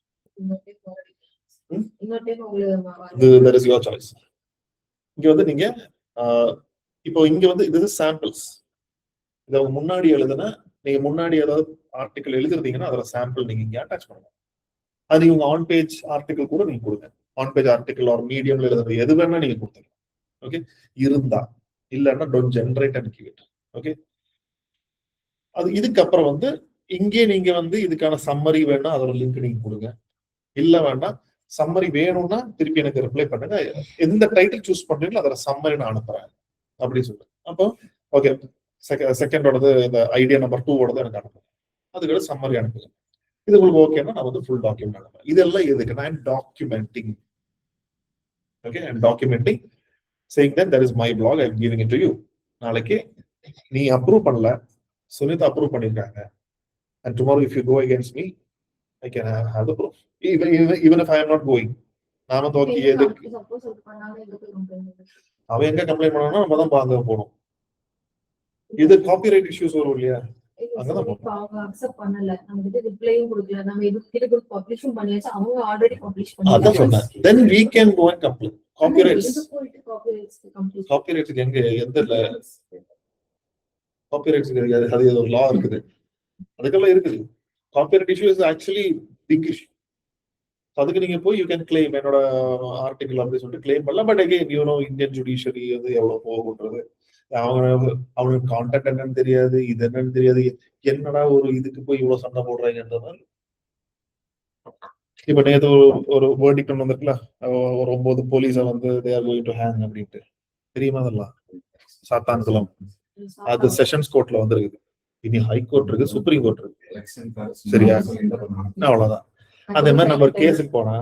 That is your choice. இங்க வந்து நீங்க இப்போ இங்க வந்து இது சாம்பிள்ஸ். இதை முன்னாடி எழுதுனா நீங்க முன்னாடி ஏதாவது ஆர்டிகல் எழுதிருந்தீங்கன்னா அதோட சாம்பிள் நீங்க இங்க அட்டாச் பண்ணணும். அது நீங்க ஆன் பேஜ் ஆர்டிகல் கூட நீங்க கொடுங்க. ஆன் பேஜ் ஆர்டிகல் ஒரு மீடியம்ல எழுதுறது எது வேணா நீங்க கொடுத்துருங்க. ஓகே, இருந்தா இல்லைன்னா don't generate and give it. Okay, அது இதுக்கப்புறம் வந்து இங்கே நீங்க வந்து இதுக்கான சம்மரி வேணா அதோட லிங்க் நீங்க கொடுங்க. இல்ல வேண்டாம், சம்மரி வேணும்னா திருப்பி எனக்கு ரிப்ளை பண்ணுங்க. எந்த டைட்டில் சூஸ் பண்றீங்களோ அதோட சம்மரி நான் அனுப்புறேன் அப்படின்னு சொல்றேன். அப்போ ஓகே, செகண்டோடது இந்த ஐடியா நம்பர் 2 எனக்கு அனுப்புறேன். அதுக்கு சம்மரி அனுப்புங்க. இது உங்களுக்கு ஓகேன்னா நான் வந்து ஃபுல் டாக்குமெண்ட் அனுப்புறேன். இதெல்லாம் எதுக்கு? நான் documenting. Okay, I am documenting saying that there is my blog, I am giving it to you. நாளைக்கு நீ அப்ரூவ் பண்ணல, சுனிதா அப்ரூவ் பண்ணிருக்காங்க, and tomorrow if you go against me I can have the proof. Even if I am not going, நாம வந்து okay எதுக்கு அவன் எங்க complaint பண்ணானா நம்ம தான் பாங்க போறோம். இது காப்பிரைட் இஷ்யூஸ் வரும் இல்லையா? அவங்க அக்செப்ட் பண்ணல, நம்ம கிட்ட ரிப்ளையும் கொடுக்கல, நம்ம இதுக்கு பப்ளிஷும் பண்ணியாச்சு, அவங்க ஆல்ரெடி பப்ளிஷ் பண்ணிட்டாங்க. அதான் சொன்னேன், then we can go and complain. Copyrights எங்க எந்த காப்பிரைட்ஸ் அது ஒரு லா இருக்குது, அதுக்கெல்லாம் இருக்குது. Copyright issue is actually big issue. அதுக்கு நீங்க போய் யூ கேன் கிளைம் என்னோட ஆர்டிகல் அப்படி சொல்லிட்டு கிளைம் பண்ணலாம். But again you know Indian judiciary வந்து எவ்வளவு போகுன்றது, அவனுக்கு கான்டாக்ட் என்னன்னு தெரியாது, இது என்னன்னு தெரியாது, என்னடா ஒரு இதுக்கு போய் இவ்வளவு சண்டை போடுறாங்கன்ற மாதிரி இப்ப நேற்று ஒரு வேர்டிக்ட் ஒன்று வந்திருக்குல்ல, ஒரு 9 போலீஸை வந்து they are going to hang அப்படின்ட்டு. தெரியுமா அதெல்லாம்? சாத்தான்குளம். அது செஷன்ஸ் கோர்ட்ல வந்திருக்குது. இனி ஹை கோர்ட் இருக்கு, சுப்ரீம் கோர்ட் இருக்கு. சரியா? அவ்வளவுதான். அதே மாதிரி நம்ம கேஸுக்கு போனா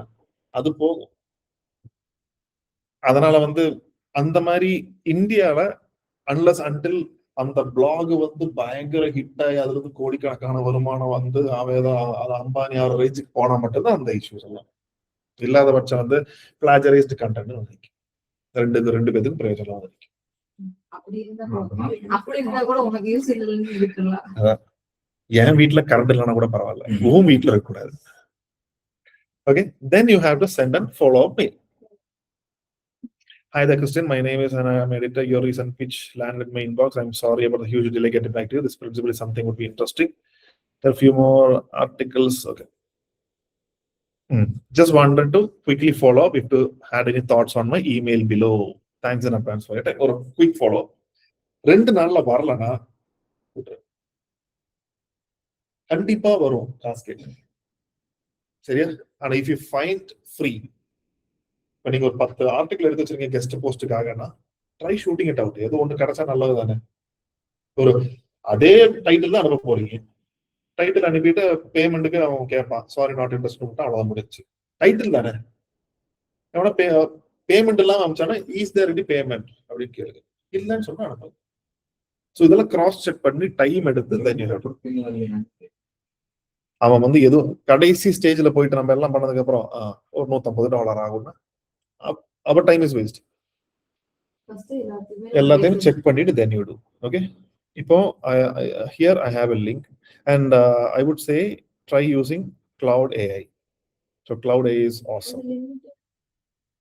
அது போகும். அதனால வந்து அந்த மாதிரி இந்தியால அன்லஸ் அன்டில் அந்த பிளாக் வந்து பயங்கர ஹிட் ஆகி அதுல இருந்து கோடிக்கணக்கான வருமானம் வந்து அம்பானி அவர் ரேஞ்சுக்கு போனா மட்டும்தான் அந்த இஷ்யூஸ் எல்லாம். இல்லாத பட்சம் வந்து பிளாஜரைஸ்டு கண்டென்ட் ரெண்டு பேத்துக்கும் பிரயோஜனம் வந்து என் வீட்டுல கரண்ட் இல்லைன்னா கூட பரவாயில்ல, உன் வீட்டுல இருக்கக்கூடாது. Okay, then you have to send and follow up mail. Hi there, Christian. My name is Anna. I'm editor. Your recent pitch landed in my inbox. I'm sorry about the huge delay getting back to you. This principle is something would be interesting. There are a few more articles. Okay. Just wanted to quickly follow up if you had any thoughts on my email below. Thanks in advance for it. Or a quick follow up. 2 நாள்ல வரலனா கண்டிப்பா வரும் cascade. சரியா? ஆனா if you find free, இப்ப நீங்க ஒரு 10 article எடுத்து வச்சிருக்கீங்க கெஸ்ட் போஸ்டுக்காகனா ட்ரை ஷூட்டிங் இட் அவுட். ஏதோ ஒன்று கிடைச்சா நல்லது தானே. ஒரு அதே டைட்டில் தான் அனுப்ப போறீங்க. டைட்டில் அனுப்பிட்டு பேமெண்ட்டுக்கு அவன் கேட்பான், சாரி நாட் இன்ட்ரெஸ்ட், அவ்வளவுதான் முடிச்சு. டைட்டில் தானே. எவனா பேமெண்ட் எல்லாம் அனுப்பிச்சானா இஸ் தேர் ரெடி பேமெண்ட் அப்படின்னு கேளுங்க. இல்லைன்னு சொன்னா அனுப்ப. ஸோ இதெல்லாம் கிராஸ் செக் பண்ணி டைம் எடுத்து அவன் வந்து எதுவும் கடைசி ஸ்டேஜ்ல போயிட்டு நம்ம எல்லாம் பண்ணதுக்கு அப்புறம் ஒரு $150 ஆகும்னா அவர் டைம் இஸ் வேஸ்ட். எல்லாத்தையும் செக் பண்ணிட்டு then you do. ஓகே, இப்போ here I have a link and I would say try using Cloud AI. So Cloud AI is awesome.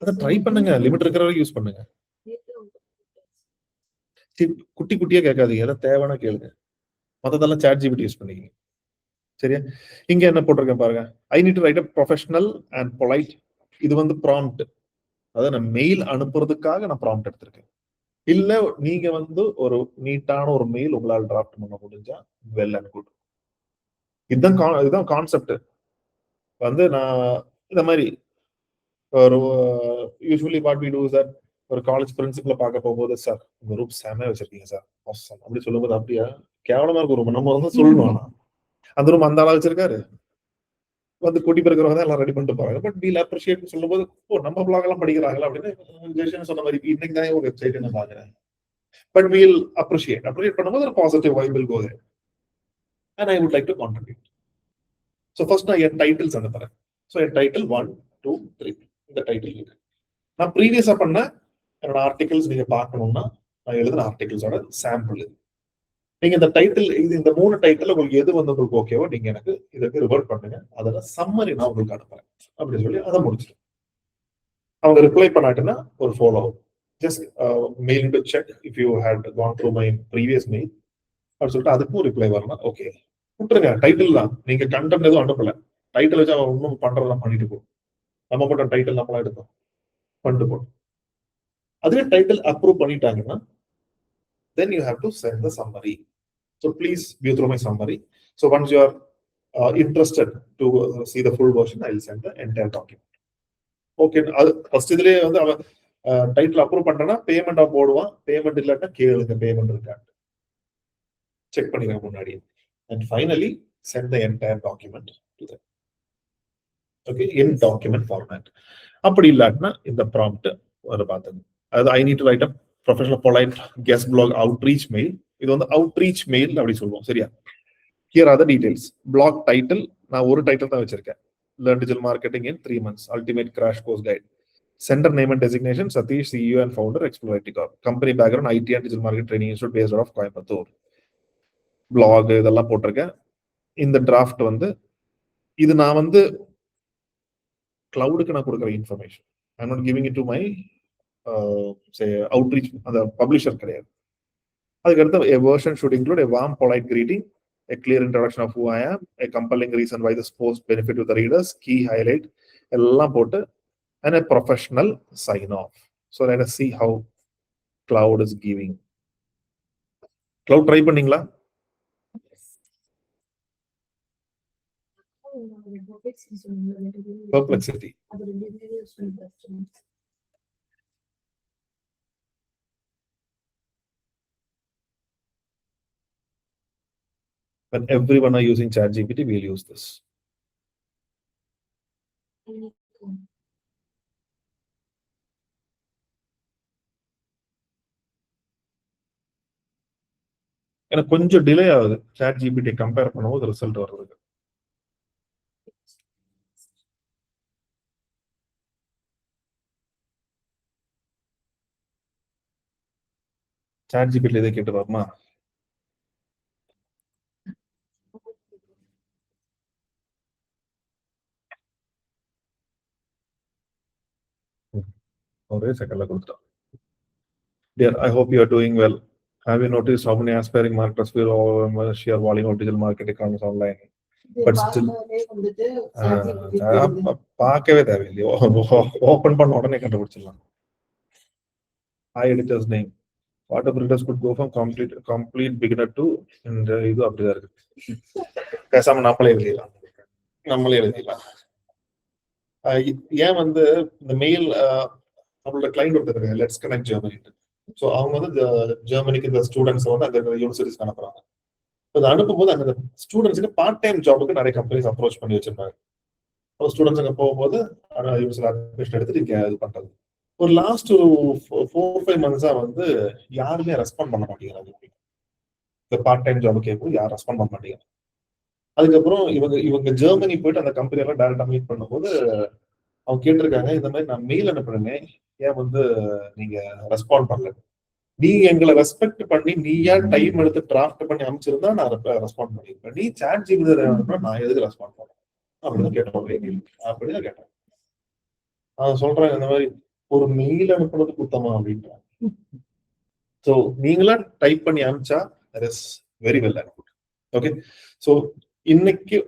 அத ட்ரை பண்ணுங்க, லிமிட் இருக்கிற வரைக்கும் யூஸ் பண்ணுங்க. குட்டி குட்டியா கேட்காதீங்க, எதை தேவைன்னா கேளுங்க. மொத்தத்தெல்லாம் ChatGPT யூஸ் பண்ணிக்கீங்க. சரியா? இங்க என்ன போட்டிருக்கேன் பாருங்க. ஐ need to right a professional and polite. இது வந்து ப்ராம்ப்ட், அதாவது நான் மெயில் அனுப்புறதுக்காக நான் ப்ராம்ப்ட் எடுத்திருக்கேன். இல்ல நீங்க வந்து ஒரு நீட்டான ஒரு மெயில் உங்களால் டிராஃப்ட் பண்ண முடிஞ்சா வெல் அண்ட் குட். இதுதான் கான்செப்ட். வந்து நான் இந்த மாதிரி ஒரு usually what we do is that ஒரு காலேஜ் பிரின்சிபலை பார்க்க போகும்போது, சார் உங்க ரூம் செமையா வச்சிருக்கீங்க சார், அப்படி சொல்லும்போது அப்படியா கேவலமா இருக்கும் ரூம், நம்ம வந்து சொல்லணும். அந்த ரூம் அந்த ஆளா வச்சிருக்காரு, வந்து கூட்டி பிறக்கிறவங்க தான் எல்லாம் ரெடி பண்ணிட்டு போறாங்க. பட் வீல் அப்ரிஷியேட் சொல்லும்போது, ஓ நம்ம பிளாக் எல்லாம் படிக்கிறாங்களா அப்படின்னு சொன்ன மாதிரி இன்னைக்கு தான் ஒரு வெப்சைட் நான் பாக்குறேன். பட் வீல் அப்ரிஷியேட் பண்ணும்போது ஒரு positive vibe will go there and I would like to contribute. So first நான் என் டைட்டில்ஸ் அனுப்புறேன். ஸோ என் டைட்டில் 1, 2, 3 இந்த டைட்டில் இருக்கு. நான் ப்ரீவியஸா பண்ண என்னோட ஆர்டிகல்ஸ் நீங்க பார்க்கணும்னா நான் எழுதின ஆர்டிகல்ஸோட சாம்பிள் இது. நீங்க இந்த டைட்டில் இந்த 3 டைட்டில் உங்களுக்கு எது வந்து உங்களுக்கு ஓகேவோ நீங்க எனக்கு இதுக்கு ரிவர்ட் பண்ணுங்க. அதோட சம்மரி நான் உங்களுக்கு அனுப்புறேன் அப்படின்னு சொல்லி அதை முடிச்சிடும். அவங்க ரிப்ளை பண்ணாட்டுன்னா ஒரு follow just mail to check if you had gone through my previous mail அப்படின்னு சொல்லிட்டு அதுக்கும் ரிப்ளை வரணும். ஓகே விட்டுருங்க, டைட்டில் தான், நீங்க கண்டென்ட் எதுவும் அனுப்பல. டைட்டில் வச்சு அவன் இன்னும் பண்றதெல்லாம் பண்ணிட்டு போகும். நம்ம மட்டும் டைட்டில் நம்மளா எடுத்தோம் பண்ணிட்டு போடும். அதுவே டைட்டில் அப்ரூவ் பண்ணிட்டாங்கன்னா then you have to send the summary. So please view through my summary. So once you are interested to see the full version, I will send the entire document. Okay, first இதுலயே வந்து அவன் title approve பண்றேன்னா பேமெண்டா போடுவான். Payment இல்லாட்டா கேளுங்க payment இருக்கான்னு check பண்ணிக்க முன்னாடி. And finally send the entire document to them. Okay, in document format. அப்படி இல்லாட்டினா இந்த ப்ராம்ப்ட் ஒரு பார்த்துங்க. அதாவது I need to write a professional polite guest blog outreach mail. இது வந்து outreach mail அப்படி சொல்லுவோம். சரியா? Here are the details. Blog title நான் ஒரு டைட்டில் தான் வச்சிருக்கேன். Learn digital marketing in 3 months. Ultimate crash course guide. Sender name and designation Satish, CEO and founder, Explore IT Corp. Company background IT and digital marketing training institute based out of Coimbatore. Blog இதெல்லாம் போட்டிருக்கேன். இந்த draft வந்து இது நான் வந்து கிளவுடுக்கு நான் கொடுக்குற information. I not giving it to my outreach அந்த பப்ளிஷர் கிடையாது. அதுக்கடுத்து a version should include a warm polite greeting, a clear introduction of who I am, a compelling reason why this post benefit to the readers, key highlight எல்லாம் போட்டு and a professional sign off. So let us see how Cloud is giving. Cloud try பண்ணீங்களா? Perplexity. When everyone are using ChatGPT, we'll use this. எனக்கு கொஞ்சம் delay ஆகுது ChatGPT compare பண்ணும்போது result வர்றதுக்கு. ChatGPT இதை கேட்டு வருமா? ஒரே செகண்ட்ல கொடுத்துட்டோம். Dear, I hope you are doing well. Have you noticed how many aspiring marketers feel over sheer volume of digital marketing comes online? But still, பார்க்கவே தேவையில்லையோ, ஓபன் பண்ண உடனே கண்டுபிடிச்சிடலாம். Hi editor's name. Water builders could go from complete beginner to இந்த இது அப்படிதான் இருக்கு. பேசாம நம்மளே எழுதிடலாம். ஏன் வந்து இந்த மெயில் நம்மளோட கிளைண்ட் ஒருத்தர் லெட்ஸ் கனெக்ட் ஜெர்மனி. ஸோ அவங்க வந்து ஜெர்மனிக்கு இந்த ஸ்டூடெண்ட்ஸ் வந்து அந்த யூனிவர்சிட்டிஸ்க்கு அனுப்புறாங்க. அது அனுப்பும்போது அந்த ஸ்டூடெண்ட்ஸுக்கு பார்ட் டைம் ஜாபுக்கு நிறைய கம்பெனிஸ் அப்ரோச் பண்ணி வச்சிருந்தாங்க. ஸ்டூடெண்ட்ஸ் அங்கே போகும்போது யூனிவர்சிட்டி அட்மிஷன் எடுத்துட்டு இங்கே இது பண்றது. ஒரு லாஸ்ட் 4-5 months வந்து யாருமே ரெஸ்பாண்ட் பண்ண மாட்டேங்கிறாங்க. இந்த பார்ட் டைம் ஜாபு கேட்கும் யாரும் ரெஸ்பாண்ட் பண்ண மாட்டேங்கிறாங்க. அதுக்கப்புறம் இவங்க ஜெர்மனி போயிட்டு அந்த கம்பெனியெல்லாம் டைரக்டா மீட் பண்ணும்போது அவங்க கேட்டிருக்காங்க, இந்த மாதிரி நான் மெயில் அனுப்புறேனே, ஏன் வந்து நீங்க ரெஸ்பாண்ட் பண்ணல? நீங்க எங்களை ரெஸ்பெக்ட் பண்ணி நீ ஏன் டைம் எடுத்து டிராஃப்ட் பண்ணி அமைச்சிருந்தா நான் ரெஸ்பாண்ட் பண்ணிருப்பேன். நீ ChatGPT நான் எதுக்கு ரெஸ்பாண்ட் பண்ணேன் அப்படின்னு அப்படிதான் கேட்டேன். அவன் சொல்றாங்க இந்த மாதிரி ஒரு மெயில் அனுப்புறது குத்தமா அப்படின்றாங்க. ஸோ நீங்களா டைப் பண்ணி அனுப்பிச்சா தட் இஸ் வெரி வெல் அனுப்பிட். ஓகே, ஸோ இன்னைக்கு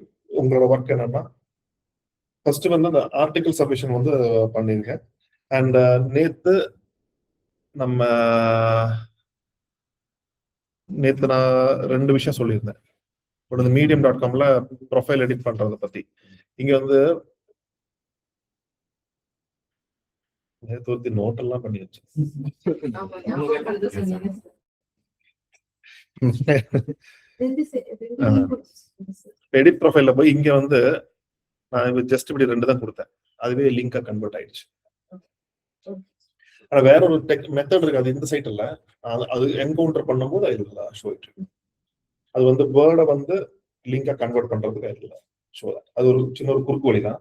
உங்களோட ஒர்க் என்னன்னா, ஃபர்ஸ்ட் வந்து அந்த ஆர்டிகல் சப்மிஷன் வந்து பண்ணிருக்கேன். அண்ட் நேத்து நான் 2 விஷயம் சொல்லியிருந்தேன். ஒரு medium.comல ப்ரொஃபைல் எடிட் பண்றதை பத்தி. இங்க வந்து நேத்து நோட் எல்லாம் பண்ணி வச்சேன். எடிட் ப்ரொஃபைல்ல போய் இங்க வந்து நான் ஜஸ்ட் இப்படி 2 தான் கொடுத்தேன். அதுவே லிங்கா கன்வெர்ட் ஆயிடுச்சு. ஆனா வேற ஒரு மெத்தட் இருக்கு, அது இந்த சைட் இல்ல. அது என்கவுண்டர் பண்ணும்போது அது ஷோ இட். அது வந்து வேர்டை வந்து லிங்கா கன்வெர்ட் பண்றதுக்கு இல்ல ஷோ. அது ஒரு சின்ன ஒரு குறுக்கு வழி தான்.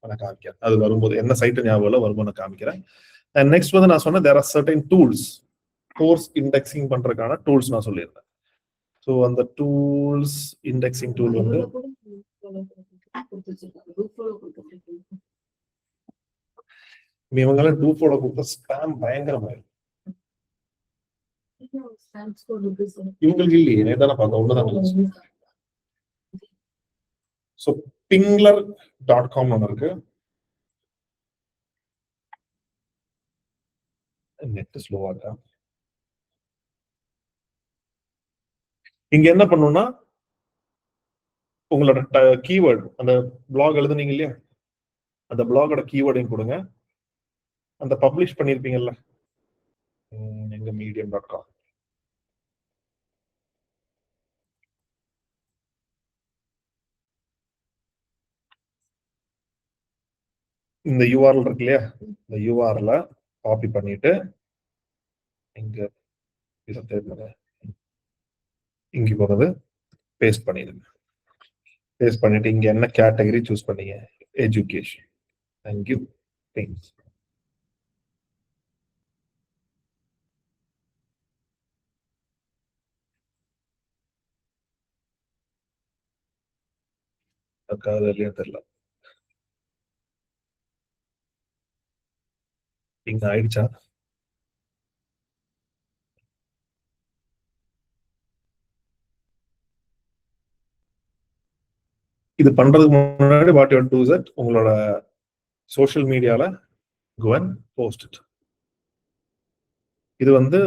நான் காமிக்கிறேன், அது வரும்போது என்ன சைட் ஞாபகம் வரும்போது நான் காமிக்கிறேன். அண்ட் நெக்ஸ்ட் வந்து நான் சொன்னேன், there are certain tools, course indexing பண்றதுக்கான டூல்ஸ் நான் சொல்லியிருந்தேன். ஸோ அந்த டூல்ஸ் இண்டெக்ஸிங் டூல் வந்து இவங்கெல்லாம் டூ ஃபாலோ கொடுத்த ஸ்பேம் பயங்கரமாயிரும். இவங்களுக்கு இல்லையே, நேதான பார்க்க ஒண்ணுதான். ஸோ pingler.com ஒன்று இருக்கு. நெட் ஸ்லோவா இருக்கா? இங்க என்ன பண்ணும்னா, உங்களோட கீவேர்டு, அந்த பிளாக் எழுதுனீங்க இல்லையா, அந்த பிளாகோட கீவேர்டையும் கொடுங்க. அந்த பப்ளிஷ் பண்ணிருப்பீங்கல்ல எங்க medium.com, இந்த URL இருக்கு இல்லையா, இந்த URL காப்பி பண்ணிட்டு இங்க இங்க போறது பேஸ்ட் பண்ணிடுங்க. பேஸ்ட் பண்ணிட்டு இங்க என்ன கேட்டகரி சூஸ் பண்ணீங்க, எஜுகேஷன், and give things. இல்லையா தெரியல, இங்க ஆயிடுச்சா? இது பண்றதுக்கு முன்னாடி வாட் யூ டு இஸ் உங்களோட சோஷியல் மீடியால go and post it. இது வந்து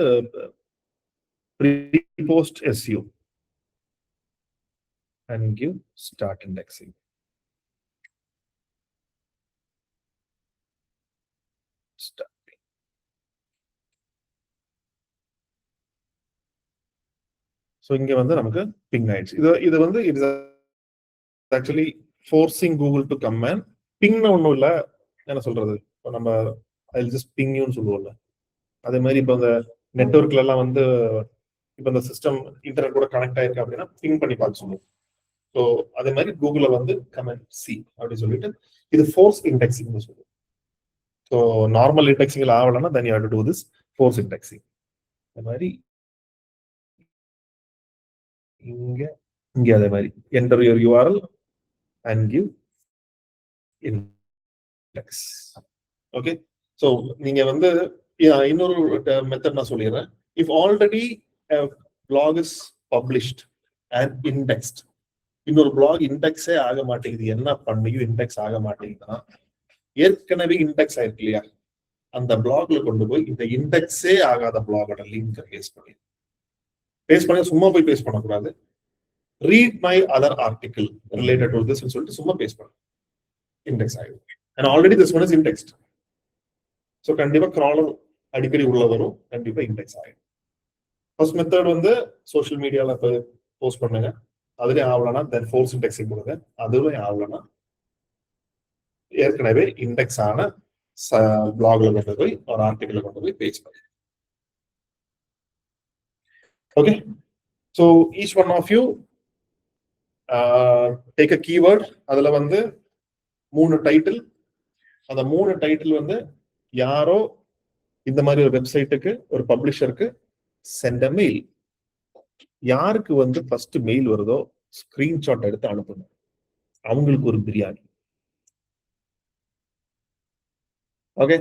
pre-post SEO and give start indexing. So இங்க வந்து நமக்கு பிங் ஆயிடுச்சு. இது வந்து it's actually forcing Google to come and பிங்னு ஒன்றும் இல்லை, என்ன சொல்றது, இப்போ நம்ம அதில் ஜஸ்ட் பிங்யூன்னு சொல்லுவோம்ல, அதே மாதிரி இப்போ இந்த நெட்ஒர்க்ல எல்லாம் வந்து இப்போ இந்த சிஸ்டம் இன்டர்நெட் கூட கனெக்ட் ஆயிருக்கு அப்படின்னா பிங் பண்ணி பார்க்க சொல்லுவோம். ஸோ அதே மாதிரி கூகுள வந்து கமெண்ட் சி அப்படின்னு சொல்லிட்டு இது ஃபோர்ஸ் இண்டெக்ஸிங் சொல்லுவோம். ஸோ நார்மல் இண்டெக்ஸிங் ஆகலைன்னா then you have to do this force indexing. அந்த மாதிரி இங்க அதே மாதிரி enter your URL and give index. Okay, so நீங்க வந்து இன்னொரு மெத்தட் நான் சொல்லிடுறேன். If already blog is published and indexed, இன்னொரு blog இண்டெக்ஸே ஆக மாட்டேங்குது, என்ன பண்ணியும் இண்டெக்ஸ் ஆக மாட்டேங்குதுன்னா ஏற்கனவே இண்டெக்ஸ் ஆயிருக்கு இல்லையா, அந்த பிளாக்ல கொண்டு போய் இந்த இண்டெக்ஸே ஆகாத பிளாகோட லிங்க் பேஸ்ட் பண்ணி சும்மா போய் பேஸ்ட் பண்ணக்கூடாது. Read my other article related to this சொல்லிட்டு சும்மா பேஸ்ட் பண்ணு, இண்டெக்ஸ் ஆயிடும். And already this one is indexed. So கண்டிப்பா கிராலர் அடிக்கடி உள்ள வரும், கண்டிப்பா இண்டெக்ஸ் ஆயிடும். ஃபர்ஸ்ட் மெத்தட் வந்து சோஷியல் மீடியால போஸ்ட் பண்ணுங்க, அதுலயும் ஆகலன்னா தென் ஃபோர்ஸ் இண்டெக்ஸிங் கொடுங்க, அதுவும் ஆகலன்னா ஏற்கனவே இண்டெக்ஸ் ஆன பிளாக்ல கொண்டு போய் ஒரு ஆர்டிகிள் கொண்டு போய் பேஜ் பண்ணு. Okay, so each one of you take a keyword, அதுல வந்து 3 டைட்டில், அந்த 3 டைட்டில் வந்து யாரோ இந்த மாதிரி ஒரு வெப்சைட்டுக்கு ஒரு பப்ளிஷருக்கு சென்ட் மெயில், யாருக்கு வந்து ஃபர்ஸ்ட் மெயில் வருதோ ஸ்கிரீன்ஷாட் எடுத்து அனுப்புங்க, அவங்களுக்கு ஒரு பிரியாணி. ஓகே,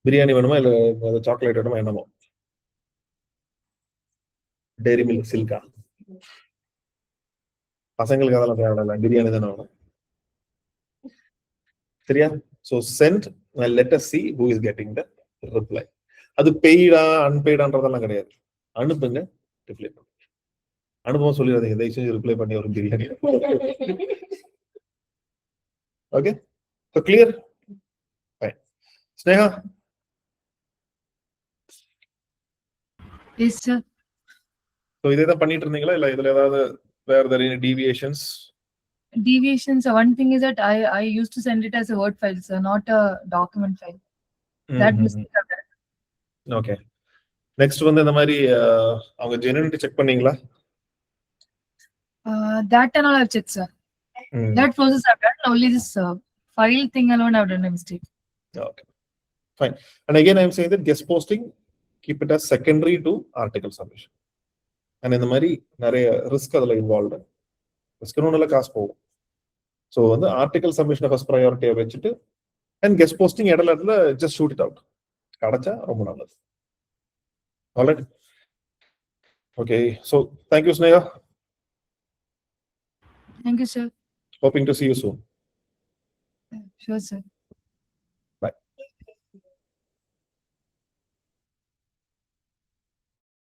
பிரியாணி வேணுமா இல்ல சாக்லேட் வேணுமா என்னமோ, டெய்ரி மில்க் சில்கா, பசங்களுக்கு அதெல்லாம் தேவையில்ல, பிரியாணி தானே வேணும். சரியா? So sent, let us see who is getting the reply. அது பெய்டா அன்பெய்டான்றதெல்லாம் கிடையாது, அனுப்புங்க, ரிப்ளை பண்ணுங்க. அனுபவம் சொல்லிடாதீங்க, தயவு செஞ்சு ரிப்ளை பண்ணி ஒரு biryani. Okay, so clear? Fine. Sneha? Yes, sir. So இதே தான் பண்ணிட்டு இருந்தீங்களா இல்ல இதுல ஏதாவது வேற any deviations? Deviations, one thing is that I used to send it as a Word file, sir, not a document file. That mistake of that. Okay, next வந்து இந்த மாதிரி அவங்க ஜெனுனிட்டி செக் பண்ணீங்களா? That and all I've checked, sir. That process I've done. Only this file thing alone I've done a mistake. Okay, fine. And again, I'm saying that guest posting, keep it as secondary to article submission. And இந்த மாதிரி நிறைய risk அதில் involved, ரிஸ்க்னு ஒன்றும் காசு போகும். So வந்து article சப்மிஷனை first ப்ரையாரிட்டியை வச்சுட்டு அண்ட் கெஸ்ட் போஸ்டிங் இடத்துல ஜஸ்ட் ஷூட் இட் அவுட், கிடைச்சா ரொம்ப நல்லது. Alright, okay. So thank you Sneha. Thank you, sir. Hoping to see you soon. Sure, sir.